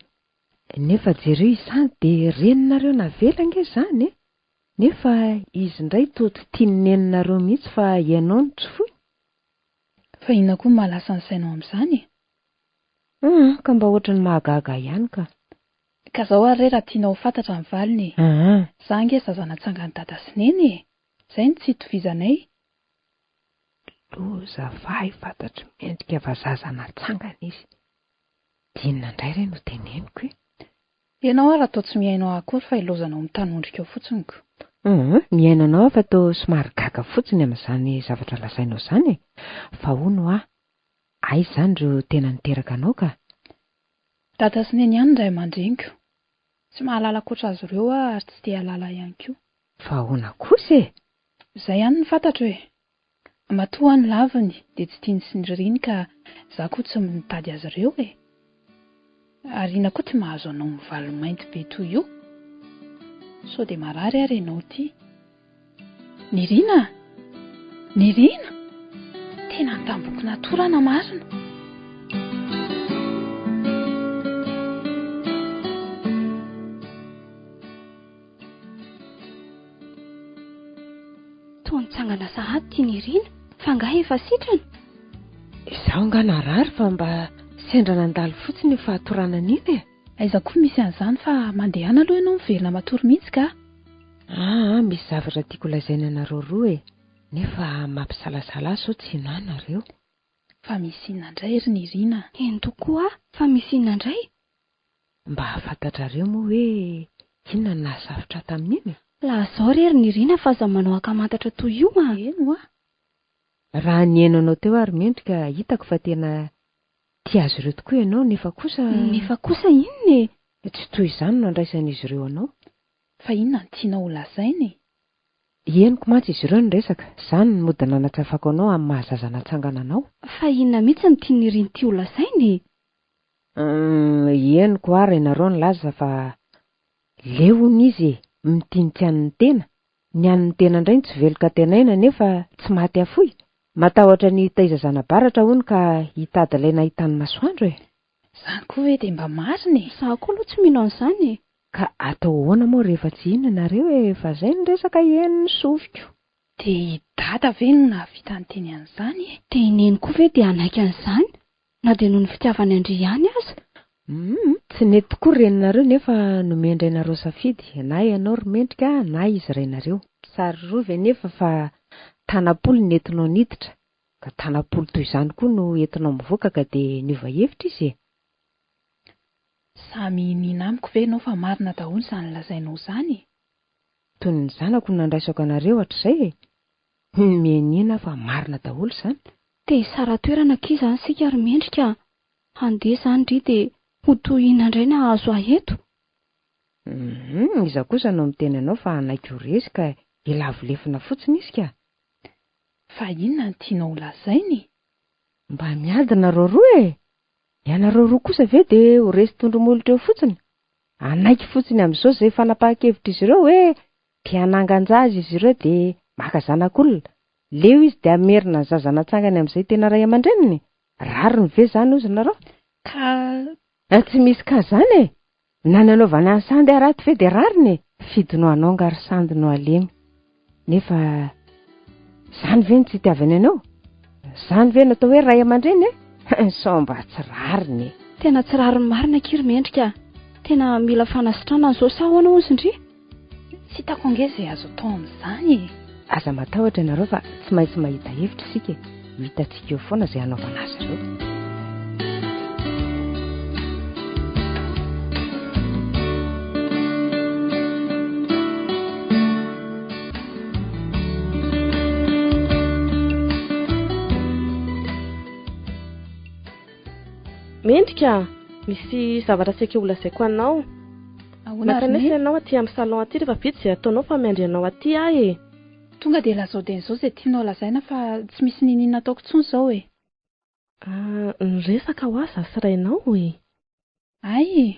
Speaker 4: Nefa jereo izany dia reninareo navela nge izany e. Nefa izy indray toa tiany neninareo mihitsy fa ianao no tsy foy.
Speaker 6: Fa inona koa mahalasa ny sainao amin'izany e?
Speaker 4: Ka mba ohatra ny mahagaga ihany ka.
Speaker 6: Ka izao ary raha tianao fantatra ny valiny e. Izaho nge zazana tsangany dada sy neny e. Izay ny tsy hitovizanay.
Speaker 4: Loza vahy fantatry mendrika fa zazana tsangana izy. Dinona indray ireny no teneniko e.
Speaker 6: Ianao raha tao tsy miainao akory fa ilozanao mitanondrika eo fotsiny ko.
Speaker 4: Miainanao fa tao somary gaga fotsiny amin'izany zavatra lazainao izany e. Fa hono aho. Ay izany ireo tena niteraka anao ka.
Speaker 6: Dada sy neny ihany indray aman-dreniko. Tsy mahalala koatra azy ireo ary tsy tia halala ihany koa.
Speaker 4: Fa hoona kosa e.
Speaker 6: Izay ihany ny fantatro e. Matoa ny laviny dia tsy tiany sy niriny ka izaho koa tsy mitady azy ireo e. Ary ina koa tsy mahazo anao mivaly mainty be toy io. Sao dia marary ary ianao ty. Nirina? Nirina? Tena nitamboky natorana marina.
Speaker 1: Toa nitsangana sahady tia Nirina, fa angaha efa sitrana.
Speaker 4: Izaho nga narary fa mba sendra nandalo fotsiny fa atoranana iny e.
Speaker 6: Aiza koa misy an'izany fa mandehana aloha ianao miverina matory mihitsy ka?
Speaker 4: Misy zavatra tiako lazaina anareo roa e. Nefa mampisalasala sao tsy ino anareo.
Speaker 6: Fa misy inona indray ry Nirina?
Speaker 1: Eny tokoa, fa misy inona indray?
Speaker 4: Mba hafantatrareo moa hoe inona no nahasafitra tamin'iny?
Speaker 1: Laha izao ry Nirina fa aza manao akamantatra toy io a.
Speaker 6: Eno a.
Speaker 4: Raha niainanao teo ary mendrika hitako fa tena tia azy ireo tokoa ianao nefa kosa
Speaker 1: inona e?
Speaker 4: Tsy toy izany no andraisan'izy ireo anao.
Speaker 6: Fa inona no tianao ho lazainy?
Speaker 4: Henoko mantsy izy ireo ny resaka. Izany ny mody nanatsafako anao amin'ny mahazaza natsangana anao.
Speaker 1: Fa inona mihitsy no tia Nirina tia ho lazainy?
Speaker 4: Henoko ary ianareo ny laza fa leony izy mitiany ny tena. Ny an'ny tena indray tsy veloka tenaina nefa tsy maty afoy. Matahotra ny taizazana baratra hono ka hitady ilay nahitany masoandro e.
Speaker 6: Izany koa ve dia mba marina e?
Speaker 1: Izaho koa aloha tsy mino an'izany e.
Speaker 4: Ka atao ahoana moa rehefa tsy inona nareo e, fa izay ny resaka henony sofiko.
Speaker 6: Dia i dada ve no nahavita ny teny an'izany e?
Speaker 1: Dia i neny koa ve dia hanaiky an'izany? Na dia noho ny fitiavany Andry ihany aza.
Speaker 4: Tsy nety tokoa reninareo nefa nomendra ianareo safidy. Na ianao ry mendrika na izy renareo. Sary rova nefa fa tanapolo no entinao niditra. Ka tanapolo toy izany koa no entinao mivoaka ka dia niova hevitra izy e.
Speaker 6: Samy nina amiko ve ianao fa marina daholo izany lazainao izany?
Speaker 4: Toy ny zanako nandraisako anareo hatr'izay e. Menina fa marina daholo izany.
Speaker 1: Dia hisara toerana kiza izany sika ary mendrika. Handeha izany ry dia ho tohina indray ny ahazo aheto.
Speaker 4: Iza kosa no miteny anao fa anaiky ho resy ka ilavolefina fotsiny izy ka.
Speaker 6: Fa inona no tianao lazainy?
Speaker 4: Mba miadina reo roa e. Ianareo roa kosa ve dia ho resy tondromolotra eo fotsiny? Anaiky fotsiny amin'izao izay fanapahan-kevitra izy ireo hoe tia hanangan-jaza izy ireo dia maka zanak'olona. Leo izy dia amerina ny zaza natsangany amin'izay tena ray aman-dreniny. Rariny ve izany ozy nareo? Tsy misy ka izany e. Nananaovana ny sandy araty ve dia rariny e. Fidinao anao ngary sandy no alemy. Nefa izany ve no tsy itiavany anao? Izany ve natao hoe ray aman-dreny e? Sao mba tsy rariny.
Speaker 1: Tena tsy rariny marina kiry mendrika. Tena mila fanasitrana n'izao sa ahoana ozy indry?
Speaker 6: Tsy hitako ange izay azo atao amin'izany e.
Speaker 4: Aza matahotra ianareo fa tsy maintsy mahita hevitra isika. Hitantsika eo foana izay hanaovana azy ireo.
Speaker 3: Mendrika, misy zavatra tsy ake holazaiko anao. Makanesa ianao aty amin'ny salon aty rehefa vita izay ataonao fa miandry anao aty ahy e.
Speaker 6: Tonga dia lazao dia izao izay tianao lazaina fa tsy misy ninina ataoko intsony izao e.
Speaker 3: Resaka ho aza sirainao e.
Speaker 6: Ay,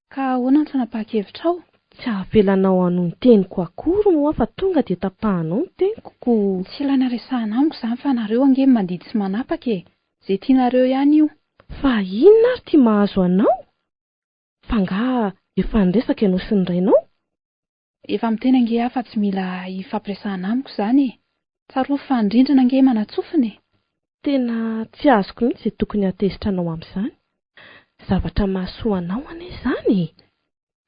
Speaker 6: ka ahoana ny fanapahan-kevitrao?
Speaker 3: Tsy avelanao hanao ny teniko akory moa fa tonga dia tapahanao ny teniko.
Speaker 6: Tsy ilaina resahana amiko izany fa nareo ange mandidy sy manapaka e. Izay tianareo ihany io.
Speaker 3: Fa inona ary tia mahazo anao? Fa nga efa niresaka ianao sy ny rainao?
Speaker 6: Efa miteny ange aho fa tsy mila ifampiresahana amiko izany e. Tsaro fandrindrina ange manatsofiny.
Speaker 3: Tena tsy azoko mihitsy izay tokony hatezitra anao amin'izany. Zavatra mahasoa anao ane izany.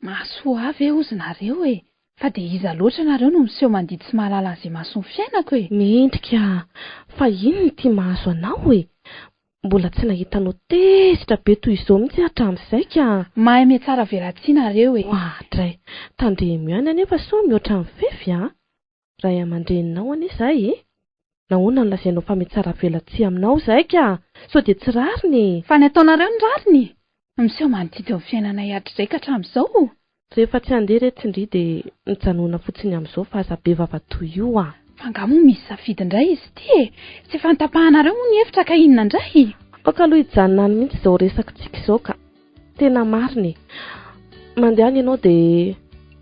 Speaker 6: Mahasoa avy e ozy nareo e. Fa dia iza loatra nareo no miseho mandidy sy mahalala an'izay mahasoa ny fiainako e.
Speaker 3: Mendrika, fa inona no tia mahazo anao e? Mbola tsy nahitanao tezitra be toy izao mihitsy hatramin'izay ka.
Speaker 6: Mahay me tsara velatsia nareo e.
Speaker 3: Ohatray, tandremo ihany anefa sao mihoatra ny fefy a. Ray aman-dreninao ane izay e. Nahoana no lazainao fa metsara velatsia aminao izay ka. Sao dia tsy rariny.
Speaker 6: Fa ny ataonareo ny rariny. Miseho manodidy ny fiainana hatrizay ka hatramin'izao.
Speaker 3: Rehefa tsy handeha reto indry dia mijanona fotsiny amin'izao fa aza be vava-toy io a.
Speaker 6: Fa nga moa misy safidy indray izy ity e. Tsy efa nitapahanareo moa ny hevitra ka inona indray.
Speaker 3: Oka aloha hijanona any mihitsy izao resakitsika izao ka. Tena mariny. Mandehana ianao dia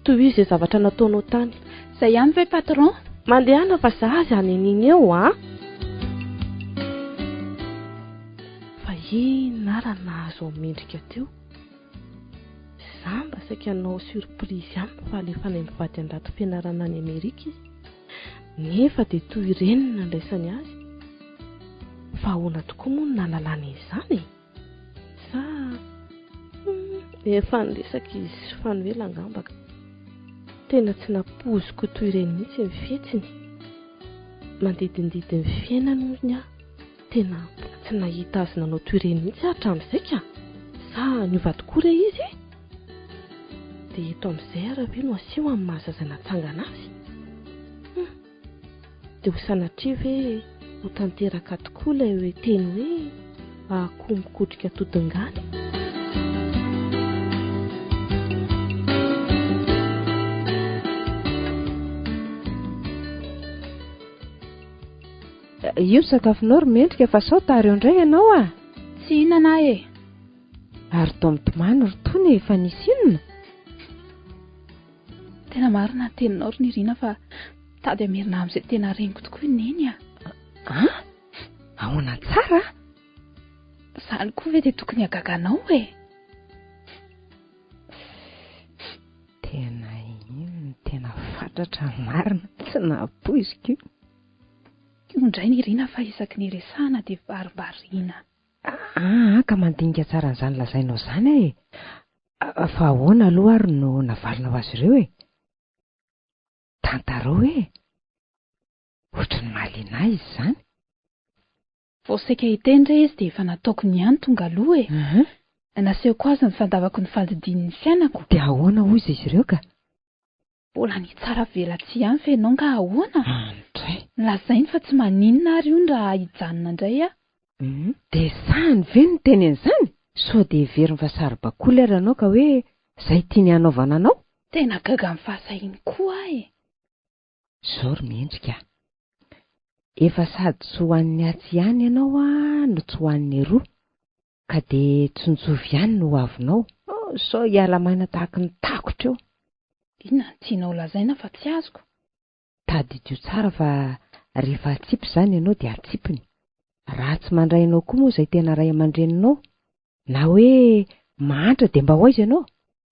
Speaker 3: toy izay zavatra nataonao tany.
Speaker 6: Izay ihany ve patron?
Speaker 3: Mandehana fa za azy aneniny eo a. Fa inona ary nahazo mendrika teo? Za mba saika hanao surprise ihany fa alefa any mivady an-dato fianarana any Amerika izy. Nefa dia toy ireny no nandraisany azy. Fa ahoana tokoa moa no nahalalany izany? Sa efa niresaka izy fanovela angambaka. Tena tsy napoziko toy ireny mihitsy ny fihetsiny. Mandidindidy ny fiainana hoy aho. Tena tsy nahita azy nanao toy ireny mihitsy hatramin'izay ka. Sa niova tokoa re izy? Dia eto amin'izay ara ve no aseho amin'ny mahazaza natsangana azy? Dia ho sanatria ve ho tanteraka tokoa ilay hoe teny hoe akoho mikotrika todingany.
Speaker 4: Io sakafonao ry mendrika fa sao tary eo indray ianao a.
Speaker 6: Tsy inana e.
Speaker 4: Ary tomtomany ry tony efa nisy inona?
Speaker 6: Tena marina teninao ry Nirina fa tady amerina amin'izay tena reniko tokoa neny a.
Speaker 4: Ahoana tsara?
Speaker 6: Izany koa ve dia tokony hagaganao e.
Speaker 4: Tena ino, tena fatratra marina, tsy napoiziko io.
Speaker 6: Io indray Nirina fa isaky ny resahana dia varibariana.
Speaker 4: Ka mandinika tsara n'izany lazainao izany e. Fa ahoana aloha ary no navalina ho azy ireo e? Tantarao e. Ohatran'ny mahaliana izy izany.
Speaker 6: Vao saika hiteny indray izy dia efa nataoko ny ihany tonga aloha e. Nasehoko azy ny fandavako ny fandidin'ny fiainako.
Speaker 4: Dia ahoana hozy izy ireo ka?
Speaker 6: Mbola ny tsara velatsia ihany fe ianao nga ahoana?
Speaker 4: Andray.
Speaker 6: Lazainy fa tsy maninona ary io raha hijanona indray a.
Speaker 4: Dia sany ve ny teny an'izany? Sao dia heveriny fa saro-bakoly ary anao ka hoe izay tiany hanaovana anao?
Speaker 6: Tena gaga amin'ny fahasahiny koa
Speaker 4: Zao ry mendrika. Efa sady tsy ho an'ny atsy ihany ianao no tsy ho an'ny roa, ka dia tsonjovy ihany no avinao. Sao hiala maina tahaka ny takotra eo.
Speaker 6: Inona no tianao lazaina fa tsy azoko?
Speaker 4: Tadidio tsara fa rehefa atsipy izany ianao dia atsipiny. Raha tsy mandray anao koa moa izay tena ray aman-dreninao, na hoe mahantra dia mba hoaiza ianao?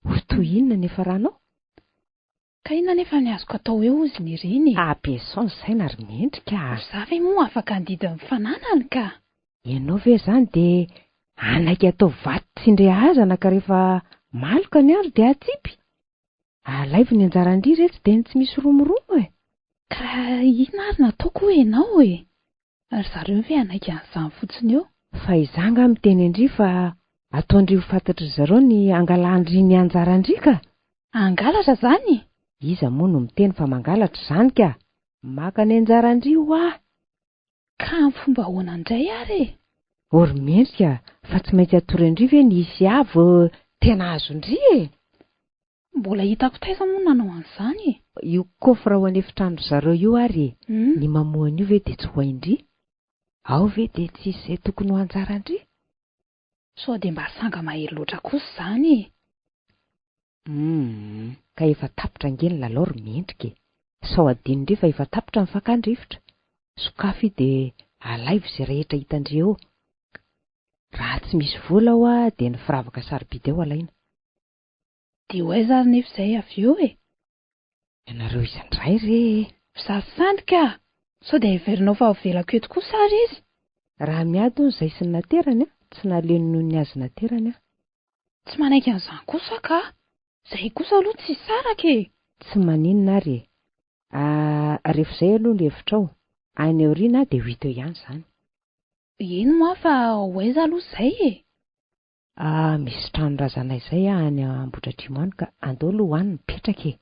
Speaker 4: Ho toy inona nefa ranao?
Speaker 6: Ka inona nefa ny azoko atao eo ozy ny reny?
Speaker 4: Ampiasaony izay na ry mendrika.
Speaker 6: Za ve moa afaka handidiny mifananany ka?
Speaker 4: Ianao ve izany dia anaiky atao vaty tsindriazana ka rehefa maloka ny andro dia atsipy? Alaivo ny anjarandria rehetra dia tsy misy romoromo
Speaker 6: Ka inona ary nataoko hoe ianao Ary zareo ve anaiky an'izany fotsiny eo?
Speaker 4: Fa izanga miteny andria fa ataondrio fantatry zareo ny angalahandria ny anjarandria ka.
Speaker 6: Angalatra zany?
Speaker 4: Iza moa no miteny fa mangalatra izany ka? Maka ny anjarandria ho
Speaker 6: Ka amin'ny fomba ahoana indray ary?
Speaker 4: Ory mendrika, fa tsy maintsy atory andria ve ny isy avy tena azondria
Speaker 6: Mbola hitako taiza moa nanao an'izany?
Speaker 4: Io kofra ho any efitrano zareo io ary ny mamoana io ve dia tsy ho haindria? Ao ve dia tsy isy izay tokony ho anjarandria?
Speaker 6: Sao dia mba sanga mahery loatra kosa izany
Speaker 4: Ka efa tapitra ange ny lalao ry mendrika. Sao adino ndray fa efa tapitra ny fakan-drivotra. Sokafy dia alaivo izay rehetra hitandria eo. Raha tsy misy vola ao dia ny firavaka sarobidy eo alaina.
Speaker 6: Dia ho aiza ary nefa izay avy eo
Speaker 4: Ianareo izandray re.
Speaker 6: Fisasandy ka. Sao dia heverinao fa avelako eto kosa ary izy?
Speaker 4: Raha miady hono izay sy ny naterany tsy naleny noho ny azy naterany
Speaker 6: Tsy manaiky an'izany kosa ka. Izay kosa aloha tsy saraka
Speaker 4: Tsy maninona ary rehefa izay aloha ny hevitrao. Any aoriana dia ho hita eo ihany izany.
Speaker 6: Eny moa fa ho aiza aloha izay
Speaker 4: Misy tranorazanay izay any Ambohidratrimo ka andao aloha hoany mipetraka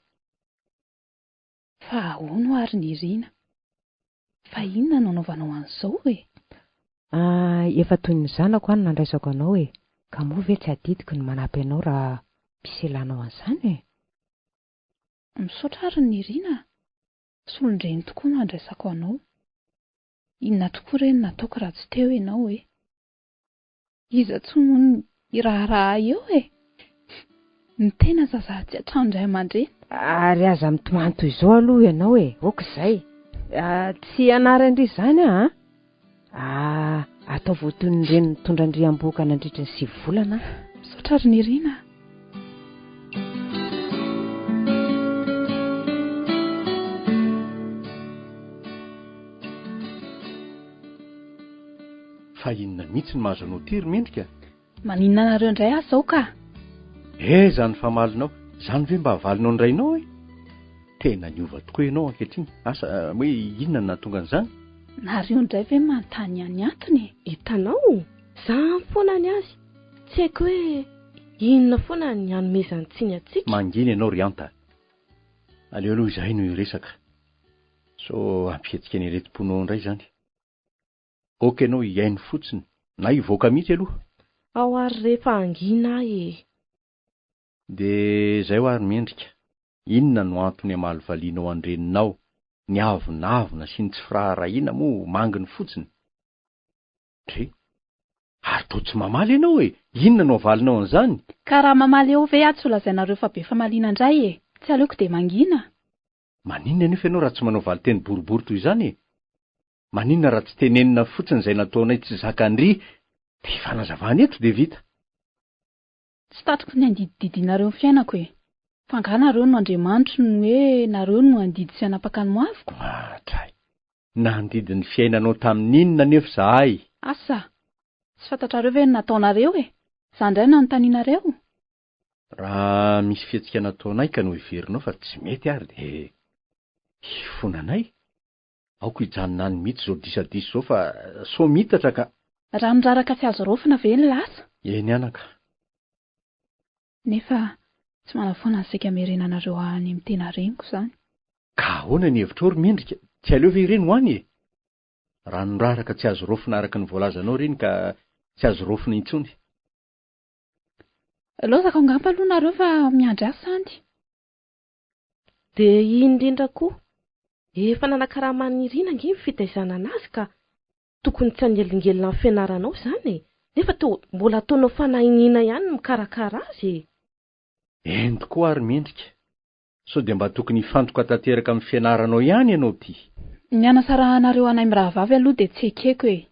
Speaker 6: Fa ahoana ary ny Irina? Fa inona no anaovanao an'izao
Speaker 4: Efa toy ny zanako any nandraisako anao ka moa ve tsy adidiko ny manampy anao raha misy ilanao an'izany
Speaker 6: Misaotra ary ny Irina. Solondreny tokoa no andraisako anao. Inona tokoa ireny nataoko raha tsy teo ianao Iza tsy moa iraharaha eo Ny tena zazatsy hatrany indray aman-dreny.
Speaker 4: Ary aza mitomany toy izao aloha ianao okizay. Tsy anarandry izany atao voatoy ny reny mitondra andriam-boka nandritra ny 9 volana.
Speaker 6: Misaotra ary ny Irina.
Speaker 2: Fa inona mihitsy ny mahazo anao ty ry mendrika?
Speaker 6: Maninona anareo indray asa ao ka?
Speaker 2: Zany famalinao, zany ve mba avalinao ny rainao Tena niova tokoa ianao ankehitriny. Asa hoe inona no nahatonga an'izany?
Speaker 6: Nareo indray ve manontany any antony?
Speaker 3: Hitanao, za foana ny azy. Tsy haiko hoe inona foana ny hanomezany tsiny atsika.
Speaker 2: Mangina ianao ry anta. Aleo aloha izahay no iresaka. So ampihetsika ny retim-ponao indray izany. Oka ianao hiaino fotsiny, na hivoaka mihitsy aloha.
Speaker 3: Ao ary rehefa angina
Speaker 2: Dia izay ho ary mendrika. Inona no antony hamalivalianao andreninao? Ny avonavona sy ny tsy firaharahiana moa manginy fotsiny. Ary toa tsy mamaly ianao inona no avalinao an'izany?
Speaker 6: Ka raha mamaly eo ve atsy ho lazainareo fa be famaliana indray Tsy aleoko dia mangina.
Speaker 2: Maninona nefa ianao raha tsy manao valiteny boribory toy izany Maninona raha tsy tenenina fotsiny izay nataonay tsy zakandria dia fanazavana eto dia vita.
Speaker 6: Tsy tatiko ny andidididinareo ny fiainako Fa angaha nareo no Andriamanitro no hoe nareo no andidy sy anapaka ny moaviko.
Speaker 2: Nandidy ny fiainanao tamin'inona nefa zahay?
Speaker 6: Asa, tsy fantatrareo ve ny nataonareo Za indray no anontanianareo.
Speaker 2: Raha misy fihetsika nataonay ka no heverinao fa tsy mety ary dia hifonanay. Aoko hijanona any mihitsy zao disadisy zao fa so mitatra ka.
Speaker 6: Raha miraraka tsy azo rofina ve ny lasa?
Speaker 2: Eny anaka.
Speaker 6: Nefa tsy manafoana ny saika merenanareo any amin'ny tena reniko izany.
Speaker 2: Ka ahoana ny hevitra ry mendrika? Tsy aleo ve ireny ho any Raha noraraka tsy azo rofina araka ny voalazanao reny ka tsy azo rofina intsony.
Speaker 6: Lozaka angamba aloha nareo fa miandry ahy sandy.
Speaker 3: Dia indrindra koa, efa nanakaraman'Irina ange ny fitaizana anazy ka tokony tsy hanelingelina amin'ny fianaranao izany. Nefa toa mbola ataonao fanahiniana ihany mikarakara azy.
Speaker 2: Eny tokoa ary mendrika. Sao dia mba tokony hifantoka tanteraka amin'ny fianaranao ihany ianao ty.
Speaker 6: Ny anasara anareo anay mirahavavy aloha dia tsy ekeko e.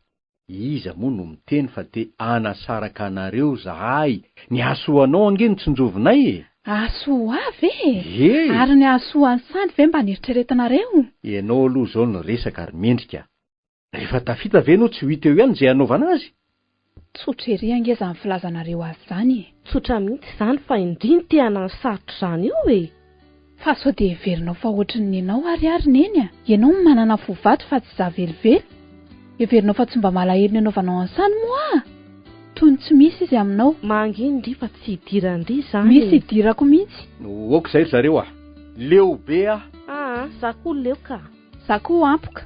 Speaker 2: Iza moa no miteny fa te anasaraka anareo zahay. Ny asoanao ange ny tsinjovinay e.
Speaker 6: Asoa avy e?
Speaker 2: Ee.
Speaker 6: Ary ny asoan'ny sandy ve mba nieritreretanareo?
Speaker 2: Ianao aloha zao no resaka ary mendrika. Rehefa tafita ve ianao tsy ho hita eo ihany izay anaovana azy?
Speaker 6: Tsotra ery angeza ny filazanareo azy izany e.
Speaker 3: Tsotra mihitsy izany fa indriny te hanasarotra izany io e.
Speaker 6: Fa sao dia heverinao fa ohatran'ny ianao ariary neny a. Ianao manana fovaty fa tsy zavelively. Heverinao fa tsy mba malahelo ny anaovanao ansany moa. Tony tsy misy izy aminao.
Speaker 3: Mangindry fa tsy hidirandry izany.
Speaker 6: Misy hidirako mihitsy.
Speaker 2: Oka izay zareo ah. Leo be ah.
Speaker 3: Za koa leo ka.
Speaker 6: Za koa ampoka.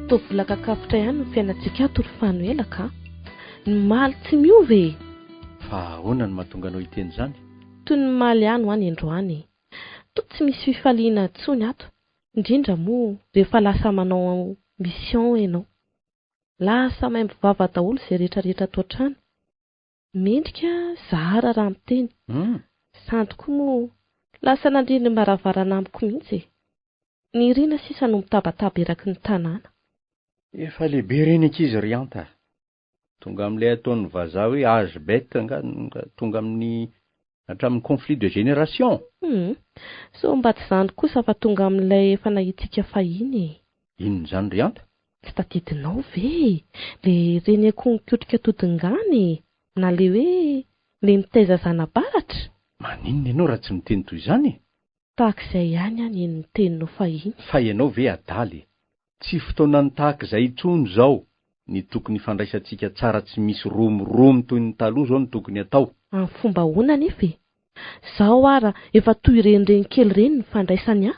Speaker 3: Tovolaka kafotra ihany no fiainantsika Torofanoela ka. Ny maly tsy miova e.
Speaker 2: Fa ahoana no mahatonga anao hiteny izany?
Speaker 3: Toy ny maly ihany ho any androany. Toa tsy misy fifaliana intsony ato. Indrindra moa rehefa lasa manao mission ianao. Lasa mahay mivava daholo izay rehetrarehetra ato an-trano. Mendrika zahara raha miteny. Sandy koa moa lasa nandriny maravarana amiko mihitsy. Ny Irina sisa no mitabataba eraky ny tanàna.
Speaker 2: Efa lehibe reny ankizy rianta. Tonga amin'ilay ataon'ny vazaha hoe âge bête nga tonga amin'ny hatramin'ny conflit de génération.
Speaker 3: So mba tsy izany kosa fa tonga amin'ilay efa nahitsika fahiny.
Speaker 2: Inona izany rianta?
Speaker 3: Tsy tadidinao ve? Le reny akonkotrika todingany. Na le hoe le mitaiza zanabaratra.
Speaker 2: Maninona ianao raha tsy miteny toy izany?
Speaker 3: Tahak'izay ihany any ny teninao fahiny.
Speaker 2: Fa ianao ve adaly? Tsy fotoanany tahak'izay intsony izao. Ny tokony fandraisantsika tsara tsy misy romiromy toy ny taloha izao ny tokony atao.
Speaker 3: Amin'ny fomba ahoana nefa e? Zaho ara efa toy renireny kely reny ny fandraisany ahy.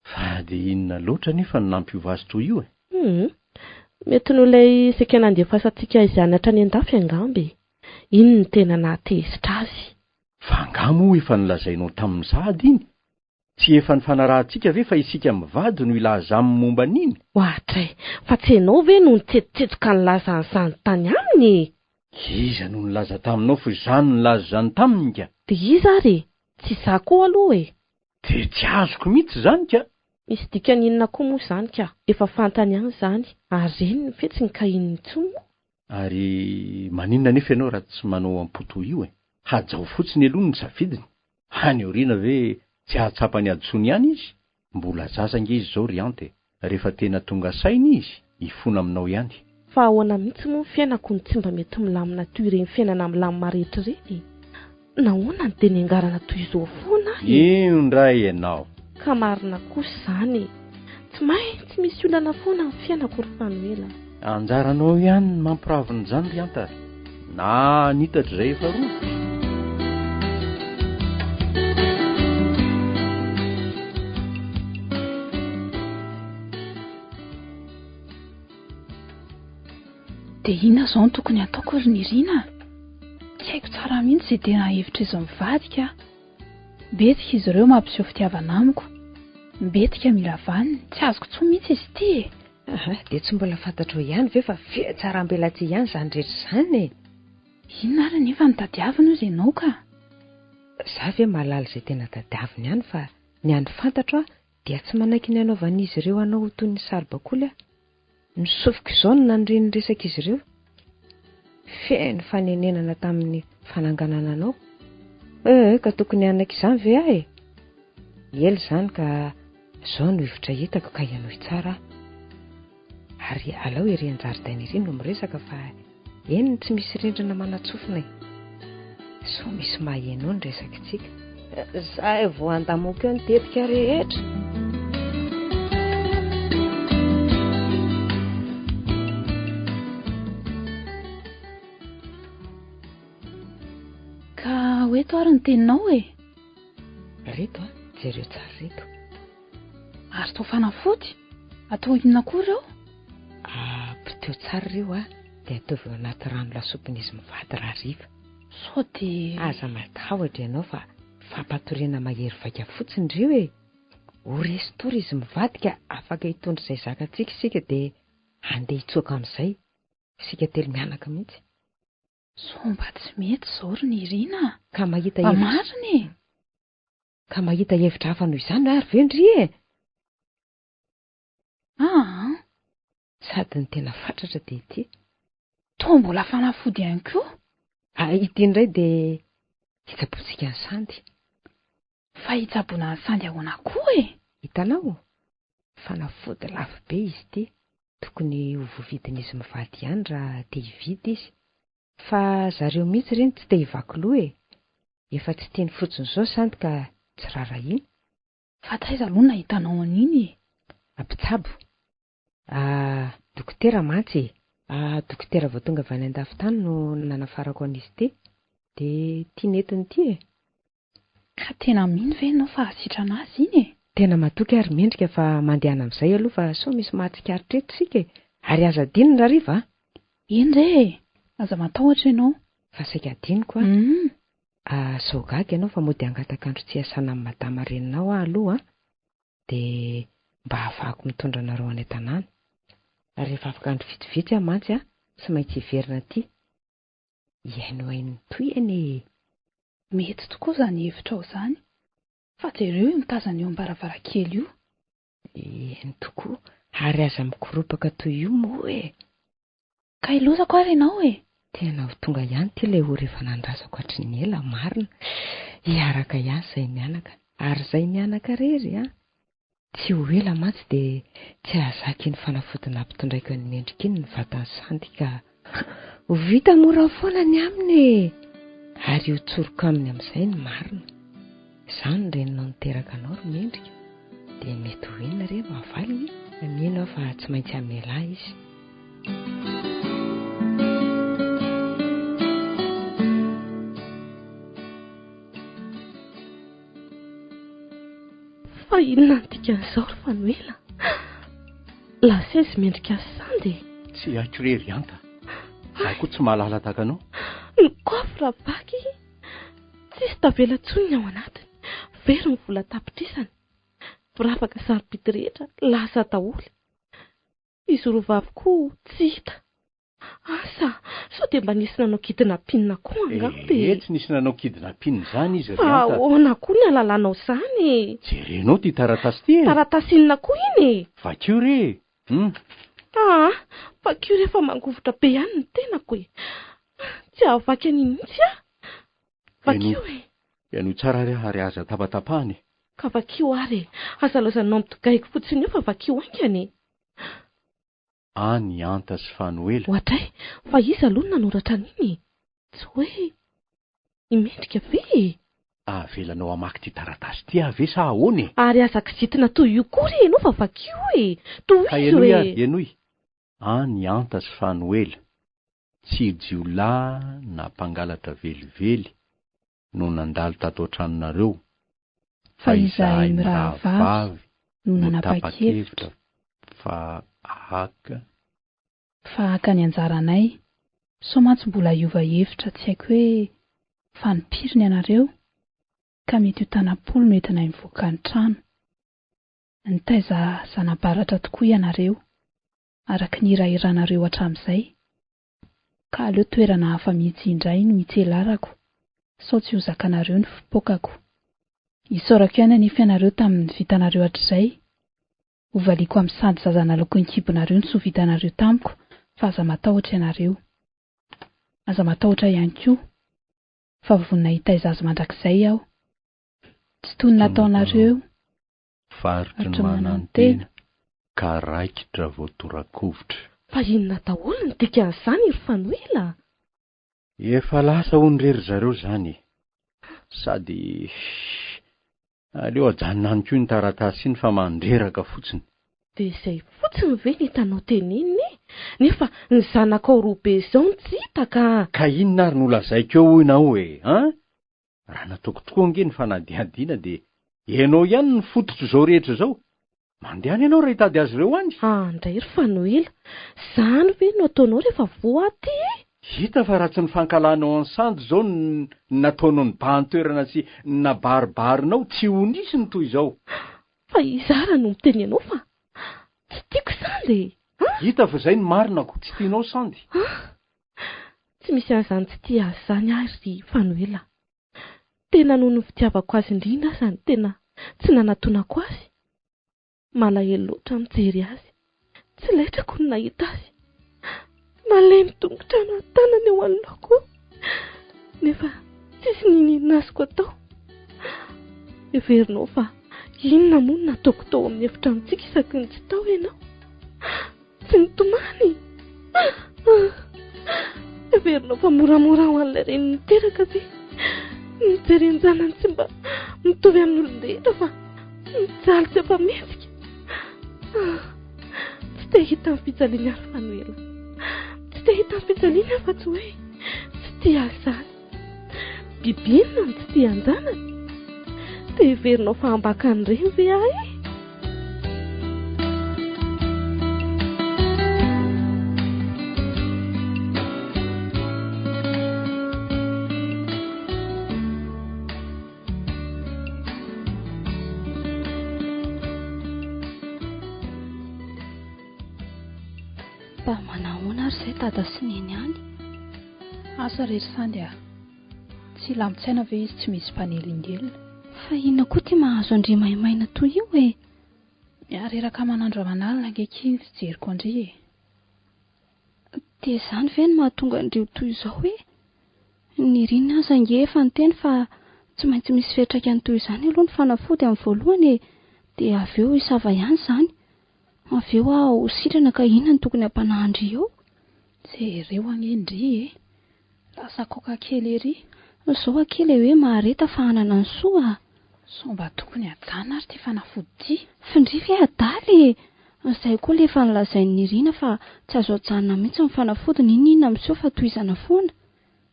Speaker 2: Fa dia inona loatra nefa ny nampiova azy toy io e?
Speaker 3: Mety no ilay seka nandefasantsika izanatra any an-dafy angambe. Iny ny tena nahatezitra azy.
Speaker 2: Fa angamo efa nilazainao tamin'ny sady iny. Tsy efa nifanarahantsika ve fa isika mivady no ilaza amin'ny momba an'iny?
Speaker 3: Ohatray, fa tsy ianao ve no nitsetitsetroka nilaza an'izany tany aminy?
Speaker 2: Iza no nilaza taminao fa izany nilaza izany taminy ka?
Speaker 3: Dia iza re? Tsy za koa aloha e.
Speaker 2: Dia tsy azoko mihitsy izany ka?
Speaker 3: Misy dikany inona koa moa izany ka? Efa fantany ihany izany. Ary reny ny fetsiny ka inona intsony moa.
Speaker 2: Ary maninona nefa ianao raha tsy manao ampoto io e? Hajao fotsiny aloha ny safidiny. Any aoriana ve tsy hahatsapany adsony ihany izy? Mbola zaza ange izy izao riante. Rehefa tena tonga sainy izy, hifona aminao ihany.
Speaker 3: Fa ahoana mihitsy moa fiainako ny tsy mba mety milamina toy ireny fiainana milamina rehetra ireny. Nahoana ny teny angarana toy izao foana ahy?
Speaker 2: Indray ianao.
Speaker 3: Ka marina kosa izany. Tsy maintsy misy olana foana amin'ny fiainako Torofanoela.
Speaker 2: Anjaranao ihany ny mampiravina izany rianta. Na nitatra izay efa roa.
Speaker 6: Dia inona izao no tokony ataoko ry ny Irina? Tsy haiko tsara mihitsy izay tena hevitra izy mivadika. Mbetika izy ireo mampiseho fitiavana amiko. Mbetika mila vaniny, tsy azoko tsony mihitsy izy ity e.
Speaker 4: Dia tsy mbola fantatrao ihany ve fa fiatsarambelatsy ihany izany rehetra izany e.
Speaker 6: Inona ary nefa ny tadiavina izy ianao ka?
Speaker 4: Za ve mahalala izay tena tadiavina ihany fa ny any fantatro dia tsy manaiky ny anaovan'izy ireo anao toy ny saribakoly aho. Nisofiko izao no nandreny resaka izy ireo. Feno fanenenana tamin'ny fananganana anao. Ka tokony anaiky izany ve aho e? Ely izany ka izao no hevitra hitako ka ianao tsara. Ary alao ery an-jaridaina ery no miresaka fa eny tsy misy rindrina manatsofina e. So misy maheno ny resakantsika. Za vao andamoka eo ny tetika rehetra.
Speaker 6: hoe eto ary ny teninao e.
Speaker 4: Reto jereo tsara reto.
Speaker 6: Ary toa fanafody atao inona koa ireo?
Speaker 4: Piteo tsara reo dia ataovy ao anaty rano lasopin'izy mivady rahariva.
Speaker 6: Sao dia
Speaker 4: Aza matahotra ianao fa fampatoriana mahery vaika fotsiny reo e. Ho resitory izy mivady ka afaka hitondra izay zakantsika isika dia andeha hitsoaka amin'izay. Isika telo mianaka mihitsy.
Speaker 6: sao mba tsy mety izao ry ny Irina.
Speaker 4: Ka mahita
Speaker 6: Marina e.
Speaker 4: Ka mahita hevitra hafa noho izany ary vendry e. Sady ny tena fatratra dia ity.
Speaker 6: Toa mbola fanafody ihany koa.
Speaker 4: Ity indray dia hitsaboantsika ny sandy.
Speaker 6: Fa hitsaboana ny sandy ahoana koa e.
Speaker 4: Hitanao, fanafody lafo be izy ity. Tokony ho voavidin'izy mivady ihany raha te hividy izy. Fa zareo mihitsy ireny tsy te hivaky loha e. Efa tsy tiany fotsiny izao sandy ka tsy rarahiny.
Speaker 6: Fa taiza aloha nahitanao an'iny e.
Speaker 4: Mpitsabo. Dokotera mantsy e. Dokotera vao tonga avy any an-dafitany no nanafarako an'izy ity. Dia tia netiny ity e.
Speaker 6: Ka tena mino ve ianao fa hasitrana azy iny e.
Speaker 4: Tena matoky ary mendrika fa mandehana amin'izay aloha fa sao misy mahatsikaritra eto sika e. Ary aza adino rariva.
Speaker 6: Endre, aza matahotra ianao.
Speaker 4: Fa saika adiniko zao gaga ianao fa mody angatakandro tsy hiasana amin'ny madama reninao aloha dia mba hafahako mitondra anareo any an-tanàna. Ary rehefa afaka andro vitsivitsy mantsy tsy maintsy hiverina aty. Iaino hainy toyany.
Speaker 6: Mety tokoa izany hevitra ao izany. Fa jereo mitazana eo am-baravarakely io.
Speaker 4: Eny tokoa. Ary aza mikoropaka toy io moa e.
Speaker 6: Ka ilozako ary ianao e.
Speaker 4: Tena ho tonga ihany ty ilay ho rehefa nandrazako hatriny ela marina. Hiaraka ihany izay mianaka. Ary izay mianaka rery tsy ho ela mantsy dia tsy ahazaka iny fanafody nampitondraiko ny mendrika iny ny vatany sandy ka ho vita mora foana ny aminy. Ary ho tsoroka aminy amin'izay ny marina. Izany reninao niteraka anao ry mendrika. Dia mety ho inona re mahavaliny. Mino fa tsy maintsy hamela izy.
Speaker 3: Fa inona ny dikan'izao ry Fanuela? Lasa izy mendrika sandy.
Speaker 2: Tsy haiko rery anta. Zaho koa tsy mahalala tahaka anao.
Speaker 3: Ny kofra baky. Tsisy tavela tsony ao anatiny. Very ny vola tapitrisany. Firavaka sarobidy rehetra lasa daholo. Izy roa vavy koa tsy hita. Asa, sao dia mba nisy nanao kidina-pinina koa angamba e.
Speaker 2: Tsy nisy nanao kidina-pinina izany izy
Speaker 3: fa ahoana koa ny alalanao izany.
Speaker 2: Jerenao ty taratasy ty e.
Speaker 3: Taratasy inona koa iny e.
Speaker 2: Vakio re.
Speaker 3: Vakio rehefa mangovotra be ihany ny tenako e. Tsy ahavaky an'iny mihitsy Vakio e.
Speaker 2: Iano tsara re ary aza tapatapahany.
Speaker 3: Ka vakio ary aza lozanao mitogaiko fotsiny io fa vakio aingany.
Speaker 2: Any anta sy Fanuela.
Speaker 3: Ohatray, fa izy aloha nanoratra an'iny. Tsy hoe imendrika ve?
Speaker 2: Avelanao amaky ty taratasy ty ve sa ahoana?
Speaker 3: Ary aza kisitina toy io koa re ianao fa vakio e. Toy
Speaker 2: izy e. Ianoy. Any anta sy Fanuela. Tsy jiolahy na mpangalatra velively no nandalo tato an-tranonareo.
Speaker 6: Fa izahay mirahavavy no nanapa-kevitra
Speaker 2: fa
Speaker 6: haka ny anjaranay. So mantsy mbola hiova hevitra tsy haiko hoe fanipiriny ianareo ka mety ho tanam-polo no entinay mivoaka ny trano. Ny taiza zanabaratra tokoa ianareo araka ny irahiranareo hatramin'izay. Ka aleo toerana hafa mihitsy indray no hitselarako sao tsy ho zakanareo ny fipokako. Isaorako ihany anify ianareo tamin'ny vitanareo hatr'izay. Hovaliako amin'ny sady zazana loko ny kibonareo ny sovitanareo tamiko fa aza matahotra ianareo. Aza matahotra ihany koa fa vonina hitaiza azy mandrakizay aho. Tsy toy ny nataonareo.
Speaker 2: Faritry ny manantena ka raikitra voatorakovitra.
Speaker 3: Fa inona daholo ny dikan'izany ry Fanuela?
Speaker 2: Efa lasa ho nirery zareo zany. Sady aleo ajanona any koa ny taratasy iny fa mandreraka fotsiny.
Speaker 3: Dia izay fotsiny ve ny hitanao teniny? Nefa ny zanakao roa be izao ny tsy hita ka.
Speaker 2: Ka inona ary nolazaiko eo hoy ianao e? Raha nataoko tokoa ange ny fanadihadiana dia ianao ihany ny fototro izao rehetra izao. Mandehana ianao raha hitady azy ireo any.
Speaker 3: Andray ry Fanoela, zany ve no ataonao rehefa voaty?
Speaker 2: Hita fa raha tsy ny fankalanao ansanjo izao ny nataonao ny bahan-toerana sy nabaribarinao tsy ho nisy ny toy izao.
Speaker 3: Fa izara no miteny ianao fa tsy tiako sandy.
Speaker 2: Hita fa izay ny marinako, tsy tianao sandy.
Speaker 3: Tsy misy an'izany tsy tia azy zany ary Fanoela. Tena noho ny fitiavako azy indrindra zany tena tsy nanatonako azy. Malahelo loatra mijery azy. Tsy laitrako ny nahita azy. Malemy tongotra na tanany eo anoloako. Nefa tsisy ninina azoko atao. Everinao fa inona moa no nataoko tao amin'ny efitranon-tsika isaky ny tsy tao ianao. Tsy nitomany. Everinao fa moramora ho an'ilay reny niteraka ve? Mijery ny zanany tsy mba mitovy amin'ny olon-dehetra fa mijaly tsy afa-metsika. Tsy te hita ny fijaliana ary Fanoela. Tsy te hita ny fijaliana fa tsy hoe tsy tia azy zany. Biby inona no tsy tia an-janany? Te heverinao fa hambaka an'ireny ve ahy?
Speaker 1: Mba manahoana ary izay dada sy neny any?
Speaker 6: Asa rery sandy tsy lampitsaina ve izy tsy misy mpanelingely?
Speaker 1: Fa inona koa ty mahazo andry maimaina toy io e?
Speaker 6: Miareraka manandro aman'alina ankehitriny fijeriko andry
Speaker 1: Dia izany ve no mahatonga andrio toy izao hoe? Ny Rina aza nge efa niteny fa tsy maintsy misy fiantraikany toy izany aloha ny fanafody amin'ny voalohany dia avy eo isava ihany izany. Avy eo ho sitrana ka inona no tokony hampanahandry eo?
Speaker 6: Jereo angendry lasa koka kely ery.
Speaker 1: Izao akely hoe mahareta fa hanana ny soa.
Speaker 6: So mba tokony hajana ary ty fanafody ty.
Speaker 1: Findrify adaly. Izay koa le efa nilazain'ny Rina fa tsy azo hajanona mihitsy ny fanafody ninona amin'izao fa tohizana foana.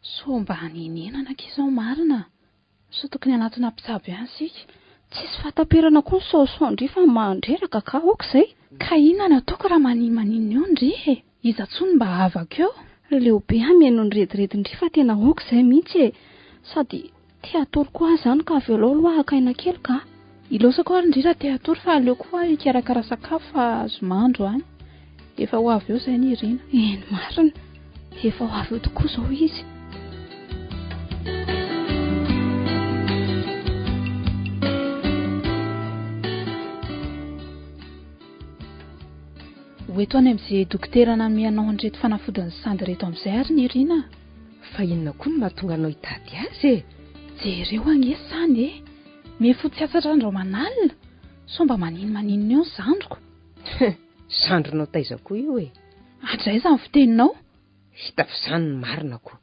Speaker 6: So mba haninenana k'izao marina. So tokony anatina mpitsabo ihany sika.
Speaker 1: Tsisy fataperana koa ny saosaondry fa mandreraka ka aok'izay.
Speaker 6: Ka inona no ataoko raha maninona eo ndry? Iza tsony mba havako eo?
Speaker 1: Leobe mihaino ny rediredindry fa tena aok'izay mihitsy sady te hatory koa zany ka avy eo aloha hakaina kely ka.
Speaker 6: Ilosako ary indrindra te hatory fa aleo koa hikarakara sakafo fa azo mandro any. Efa ho avy eo izay ny Rina.
Speaker 1: Eny marina. Efa ho avy eo tokoa izao izy.
Speaker 6: Hoeto any amin'izay dokotera namianao an'ireto fanafodiny sandy reto amin'izay ary ny Rina.
Speaker 4: Fa inona koa no mahatonga anao hitady azy e?
Speaker 6: Jereo ange sandy mihefotsy tsy atsatrandrao manalina. So mba maninona eo ny zandriko.
Speaker 4: Zandronao taizako io e.
Speaker 6: Adraiza ny fiteninao?
Speaker 4: Hita fa izany ny marina koa.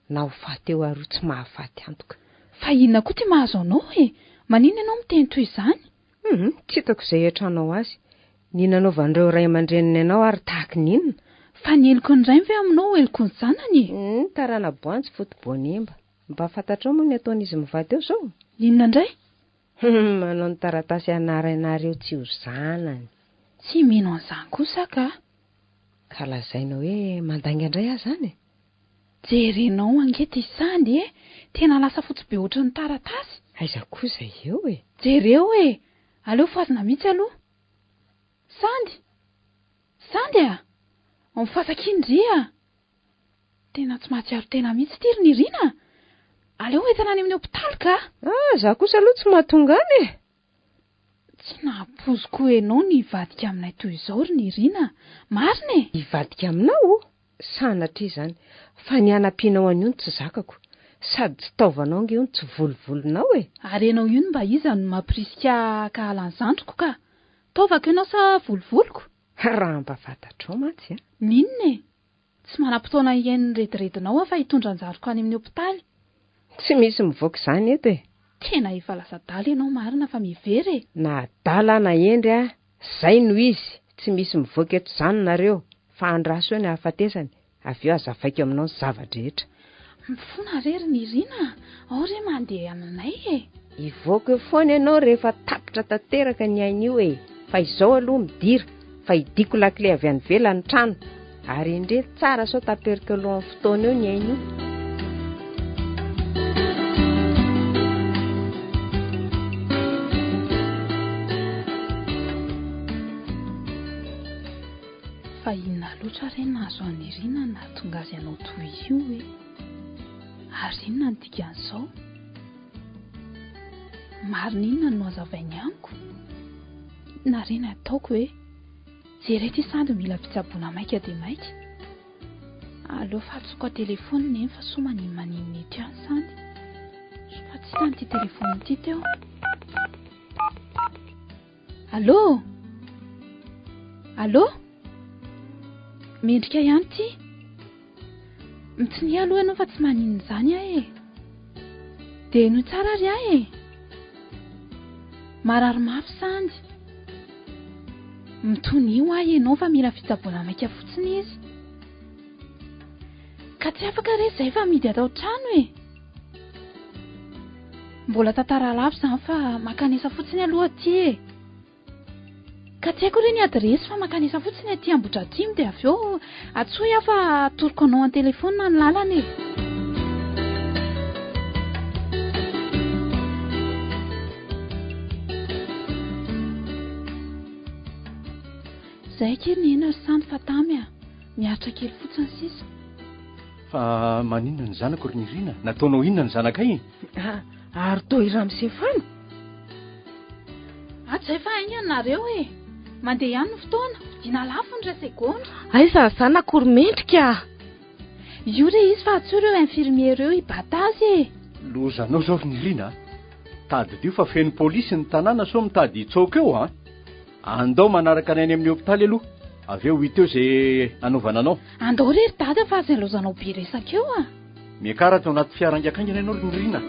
Speaker 4: Na ho faty eo aroa tsy mahafaty antoka.
Speaker 6: Fa inona koa ty mahazo anao e? Maninona ianao miteny toy izany?
Speaker 4: Tsy hitako izay hiatranao azy. Ny nanaovan'ireo ray aman-dreniny ianao ary tahaka ninona?
Speaker 6: Fa ny heliko ny ray ve aminao heliko ny zanany?
Speaker 4: Tarana boantsy foto-boanemba. Mba fantatrao moa ny ataon'izy mivady eo sao?
Speaker 6: Inona indray?
Speaker 4: Manao ny taratasy anaranareo tsy ho zanany.
Speaker 6: Tsy mino an'izany kosa ka?
Speaker 4: Ka lazainao hoe mandanga indray ahy zany e?
Speaker 6: Jerenao angety sandy tena lasa fotsy be ohatry ny taratasy.
Speaker 4: Aiza kosa eo e?
Speaker 6: Jereo aleo fazina mihitsy aloha. Sandy! Sandy mifasakindry Tena tsy mahatsiaro tena mihitsy tiry ny Rina. Aleo entana any amin'ny hopitaly ka?
Speaker 4: Za kosa aloha tsy mahatonga any e.
Speaker 6: Tsy nahampoziko ianao ny vadika aminay toy izao ry ny Rina. Marina e?
Speaker 4: Hivadika aminao? Sanatria izany. Fa ny anampianao an'io ny tsy zakako. Sady tsy taovanao ange io ny tsy volovolonao e.
Speaker 6: Ary ianao io mba iza no mampirisika ka halan'zandriko ka? Taovako ianao sa volovoloko?
Speaker 4: Raha mba fantatrao mantsy
Speaker 6: Ninona e? Tsy manam-potoana iain'ny rediredinao fa hitondra anjariko any amin'ny hopitaly.
Speaker 4: Tsy misy mivoaka izany eto e.
Speaker 6: Tena efa lasa dala ianao marina fa mivery.
Speaker 4: Na dala na endry zay no izy. Tsy misy mivoaka eto izany nareo. Fa andraso eo ny hafatesany. Avy eo azavaiko aminao ny zava-drehetra.
Speaker 6: Mifona rery ny Irina, ao re mandeha aminay e.
Speaker 4: Ivoaka eo foana ianao rehefa tapitra tanteraka ny aina io e. Fa izao aloha midira, fa idiko lakile avy any velany trano. Ary indray tsara sao taperika aloha amin'ny fotoana eo ny aina io.
Speaker 6: Fa inona loatra re nahazo an'ny Irina na tonga azy anao toy io e. Ary inona ny dikan'izao? Marina inona no hazavainy amiko? Na re ny ataoko hoe jereo ty sady mila fitsaboana maika dia maika. Aleo fahatsoko telefony nefa soa maninona ity any sandy. Fa tsy tany ty telefony ity teo. Allô? Allô? Mendrika ihany ty. Mitsiny aloha ianao fa tsy maninona izany aho e. Dia no tsara ry aho e. Marary mafy sandy. Mitony io aho ianao fa mila fitsaboana maika fotsiny izy. Ka tsy afaka re izay fa midy atao trano e. Mbola tantara lavo izany fa makanesa fotsiny aloha aty e. Ka tsy haiko re ny adresy fa makanesa fotsiny aty Ambohidratrimo dia avy eo atsoy aho fa atoroko anao an telefona ny lalana e. Izay kely ny ena ry sandy fa tamy miaritra kely fotsiny sisa.
Speaker 2: Fa maninona ny zanako ry Irina? Nataonao inona ny zanakay?
Speaker 4: Ary toa iramsefana.
Speaker 6: Tsy efa aingana nareo e. Mandeha ihany ny fotoana, dina lafo ny 2 segondra.
Speaker 3: Aiza ny zanako ry mendrika?
Speaker 6: Io re izy fa atsoa ireo infirmier ireo hibata azy e.
Speaker 2: Lozanao zao ry Irina. Tady dio fa feno polisy ny tanàna sao mitady hitsoaka eo andao manaraka anay amin'ny hopitaly aloha. Avy eo hita eo izay anaovana anao.
Speaker 6: Andao rery dada fa izay lozanao be resaka eo
Speaker 2: Miakaratra ao anaty fiarangakaingana ianao ry Irina.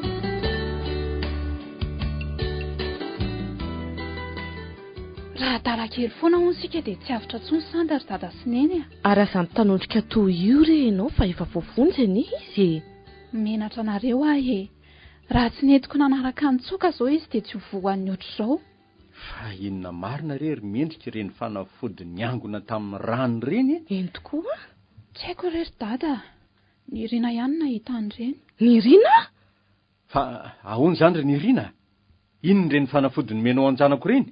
Speaker 6: Raha dala kely foana hono sika dia tsy avitra tsony sandy ary dada sineny
Speaker 3: Ary aza mitanondrika toy io re ianao fa efa voavonjy izy e.
Speaker 6: Menatra nareo e. Raha tsy nentiko nanaraka nitsoaka izao izy dia tsy hovoan'ny ohatr'izao.
Speaker 2: Fa inona marina rery mendrika ireny fanafody niangona tamin'ny rano reny
Speaker 3: Eny tokoa?
Speaker 6: Tsy haiko rery dada. Ny Irina ihany nahita an'ireny.
Speaker 3: Ny Irina?
Speaker 2: Fa ahoana izany ry ny Irina? Inona ireny fanafody nomenao an-janako reny?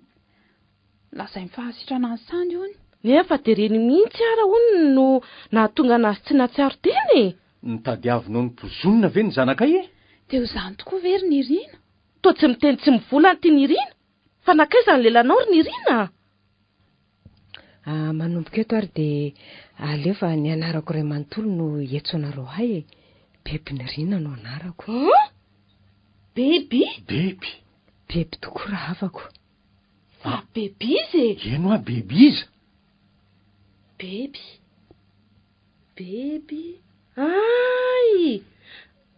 Speaker 6: Lazay mifahasitrana ny sandy hony.
Speaker 3: Nefa dia reny mihitsy ara hono no nahatonga anazy tsy natsiaro teny e.
Speaker 2: Nitadiavinao ny pozonina ve ny zanakay e?
Speaker 6: Dia ho izany tokoa very ny Irina.
Speaker 3: Toa tsy miteny tsy mivola ty ny Irina. Fa nakaiza ny lelanao ry ny Irina?
Speaker 4: Manomboka eto ary dia aleo fa ny anarako iray manontolo no iantsonareo ahy e. Beby ny Irina no anarako.
Speaker 3: Beby?
Speaker 2: Beby.
Speaker 4: Beby tokoa raha havako.
Speaker 3: Fa beby izy e.
Speaker 2: Eno beby iza?
Speaker 3: Beby. Beby. Ay!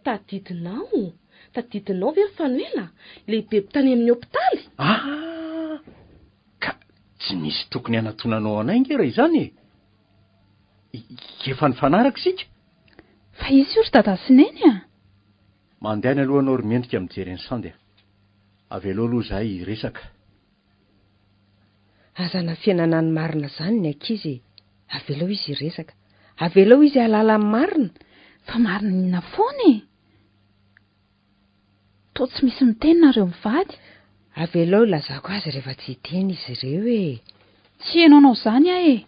Speaker 3: Tadidinao ve Fanuela? Ilay beby tany amin'ny hopitaly?
Speaker 2: Ka tsy misy tokony hanatonanao anay nge raha izany e. Efa nifanaraka sika?
Speaker 6: Fa izy io ry dada sineny
Speaker 2: Mandeha ny aloha anao ry mendrika mijery ny sandy Avy aloha aloha izahay resaka.
Speaker 4: Azana fiainana ny marina izany ny ankizy. Avy aloha izy resaka. Avy aloha izy halala ny marina.
Speaker 6: Fa marina inona foana e. Toa tsy misy miteny nareo mivady.
Speaker 4: Avy aloha lazako azy rehefa tsy hiteny izy ireo e.
Speaker 6: Tsy henonao izany e.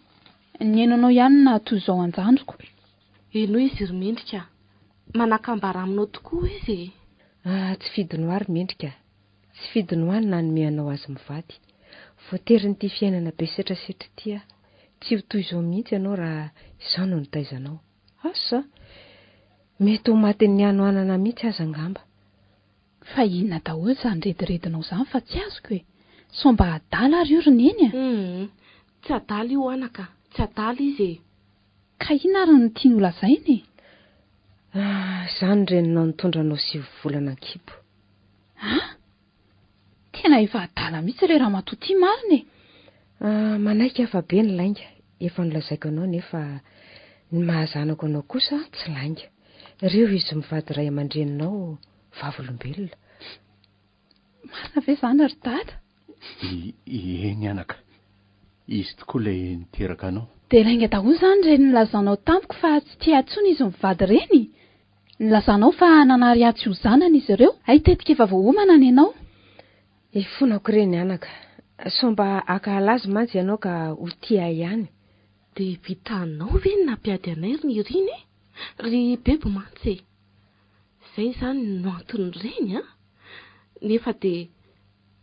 Speaker 6: Ny henonao ihany na toy izao anjandroko.
Speaker 3: Eno izy ry mendrika. Manakambara aminao tokoa izy e.
Speaker 4: Tsy fidiny ho ary mendrika. Tsy fidiny ho any nanomeanao azy mivady. Voatery n'ity fiainana be setrasetra ity tsy ho toy izao mihitsy ianao raha izao no nitaizanao. Asa mety ho matin'ny anoanana mihitsy aza angamba.
Speaker 6: Fa inona daholo izany rediredinao izany fa tsy azoko e. So mba adala ary io ry neny
Speaker 3: Tsy adala io anaka. Tsy adala izy e.
Speaker 6: Ka inona ary no tiany ho lazainy
Speaker 4: Izany renonao nitondranao 7 volana an-kibo.
Speaker 6: Tena efa adala mihitsy ilay raha matoa tia marina e.
Speaker 4: Manaiky hafa be ny lainga. Efa nolazaiko anao nefa ny mahazanako anao kosa tsy lainga. ireo izy mivady ray aman-dreninao vavolombelona.
Speaker 6: Marina ve izany ry dada?
Speaker 2: Eny anaka, izy tokoa ilay niteraka anao.
Speaker 6: Dia rainga daholo izany ireny nilazanao tampoka fa tsy tia intsony izy mivady reny. Nilazanao fa nanary atsy ho zanany izy ireo. Ay tetika efa voahomana ny ianao.
Speaker 4: Ifonako ireny anaka. Somba akahalazy mantsy ianao ka ho tia ihany.
Speaker 3: Dia vitanao ve ny nampiady anay ry Iriny e? Ry bebo mantsy e. Izay izany no antony ireny nefa dia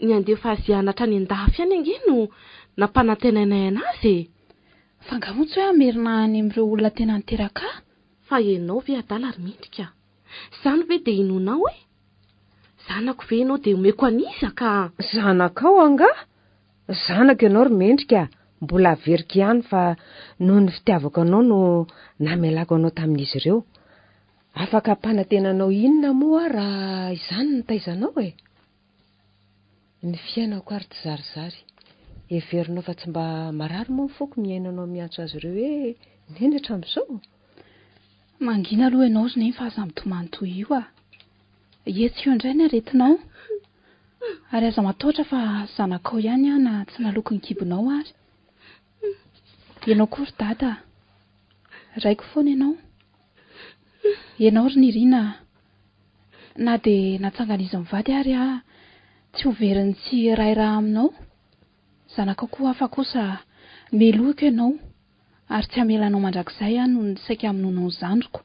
Speaker 3: ny andefa azy anatra any an-dafy any ange no nampanantenanay anazy e.
Speaker 6: Fangamontsy hoe amerina any amin'ireo olona tena niteraka.
Speaker 3: Fa ianao ve adala ry Mendrika? Izany ve dia inonao e? Zanako ve ianao dia omeko anisaka?
Speaker 4: Zanakao anga? Zanako ianao ry Mendrika. Mbola averika ihany fa noho ny fitiavako anao no namelako anao tamin'izy ireo. Afaka mpanantenanao inona moa raha izany no taizanao e? Ny fiainako ary tsy zarizary. Everinao fa tsy mba marary moa foko miainanao miantso azy ireo hoe nendatra amin'izao.
Speaker 6: Mangina aloha ianao ry neny fa aza mitomany toy io Etsy io indray ny aretinao. Ary aza matahotra fa zanakao ihany na tsy naloko ny kibonao ary. Ianao koa ry dada. Raiko foana ianao. Ianao ry Nirina. Na dia natsangana izy mivady ary tsy overiny tsy ray raha aminao. Zanakao koa hafa kosa melohako ianao. Ary tsy hamelanao mandrakizay no ny saika aminao zandriko.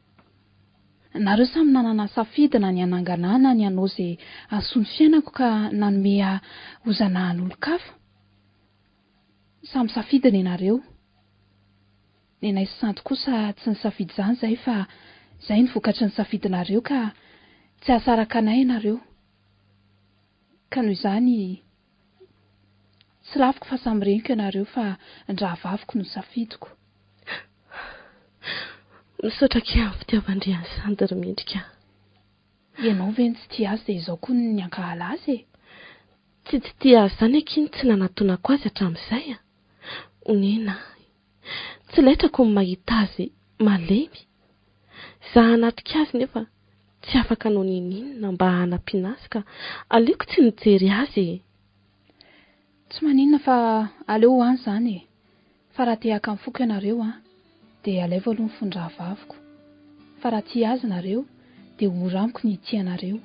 Speaker 6: Nareo samy nanana safidina ny ananganana ny anao izay asony fiainako ka nanome hozanahan'olon-kafa. Samy safidina ianareo. Ny anay santy kosa tsy nisafidy izany izay fa izay ny vokatry ny safidinareo ka tsy asaraka anay ianareo. Ka noho izany tsy lafiko fa samy reniko ianareo fa ndravaviko no safidiko.
Speaker 3: Misaotra kely amin'ny fitiavan-Andriamanitra ry Mendrika.
Speaker 6: Ianao ve tsy tia azy dia izao koa ny ankahala azy e?
Speaker 3: Tsy tia azy izany aky tsy nanantonako azy hatramin'izay Onena. Tsy laitrako ny mahita azy malemy. Zaho anatrika azy nefa tsy afaka anao ninina mba hanampiana azy ka aleoko tsy nijery azy.
Speaker 6: Tsy maninona fa aleo any izany e. Fa raha te haka mifoko ianareo dia alaivo aloha ny fondravaviko. Fa raha tia azy nareo dia ora amiko ny tianareo.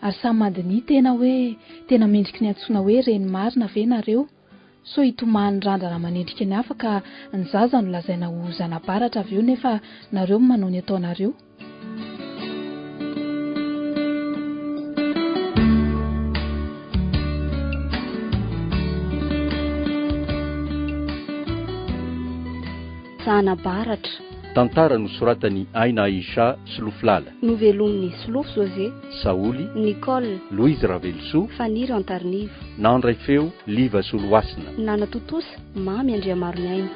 Speaker 6: Ary samy mandiny tena hoe tena mendriky ny antsoina hoe reny marina ve nareo. So hitomany randrana manendrika ny hafa ka ny zaza no lazaina ho zana-baratra avy eo nefa nareo manao ny ataonareo.
Speaker 1: Zana-baratra.
Speaker 2: Tantara nosoratany Aina Aisha Soloflala.
Speaker 1: Novelon'ny Solofo José.
Speaker 2: Saoly.
Speaker 1: Nicole.
Speaker 2: Louise Ravelso.
Speaker 1: Faniry Antarnivo.
Speaker 2: Nandray feo Liva Soloasina.
Speaker 1: Nana Totosa Mamy Andriamaronaina.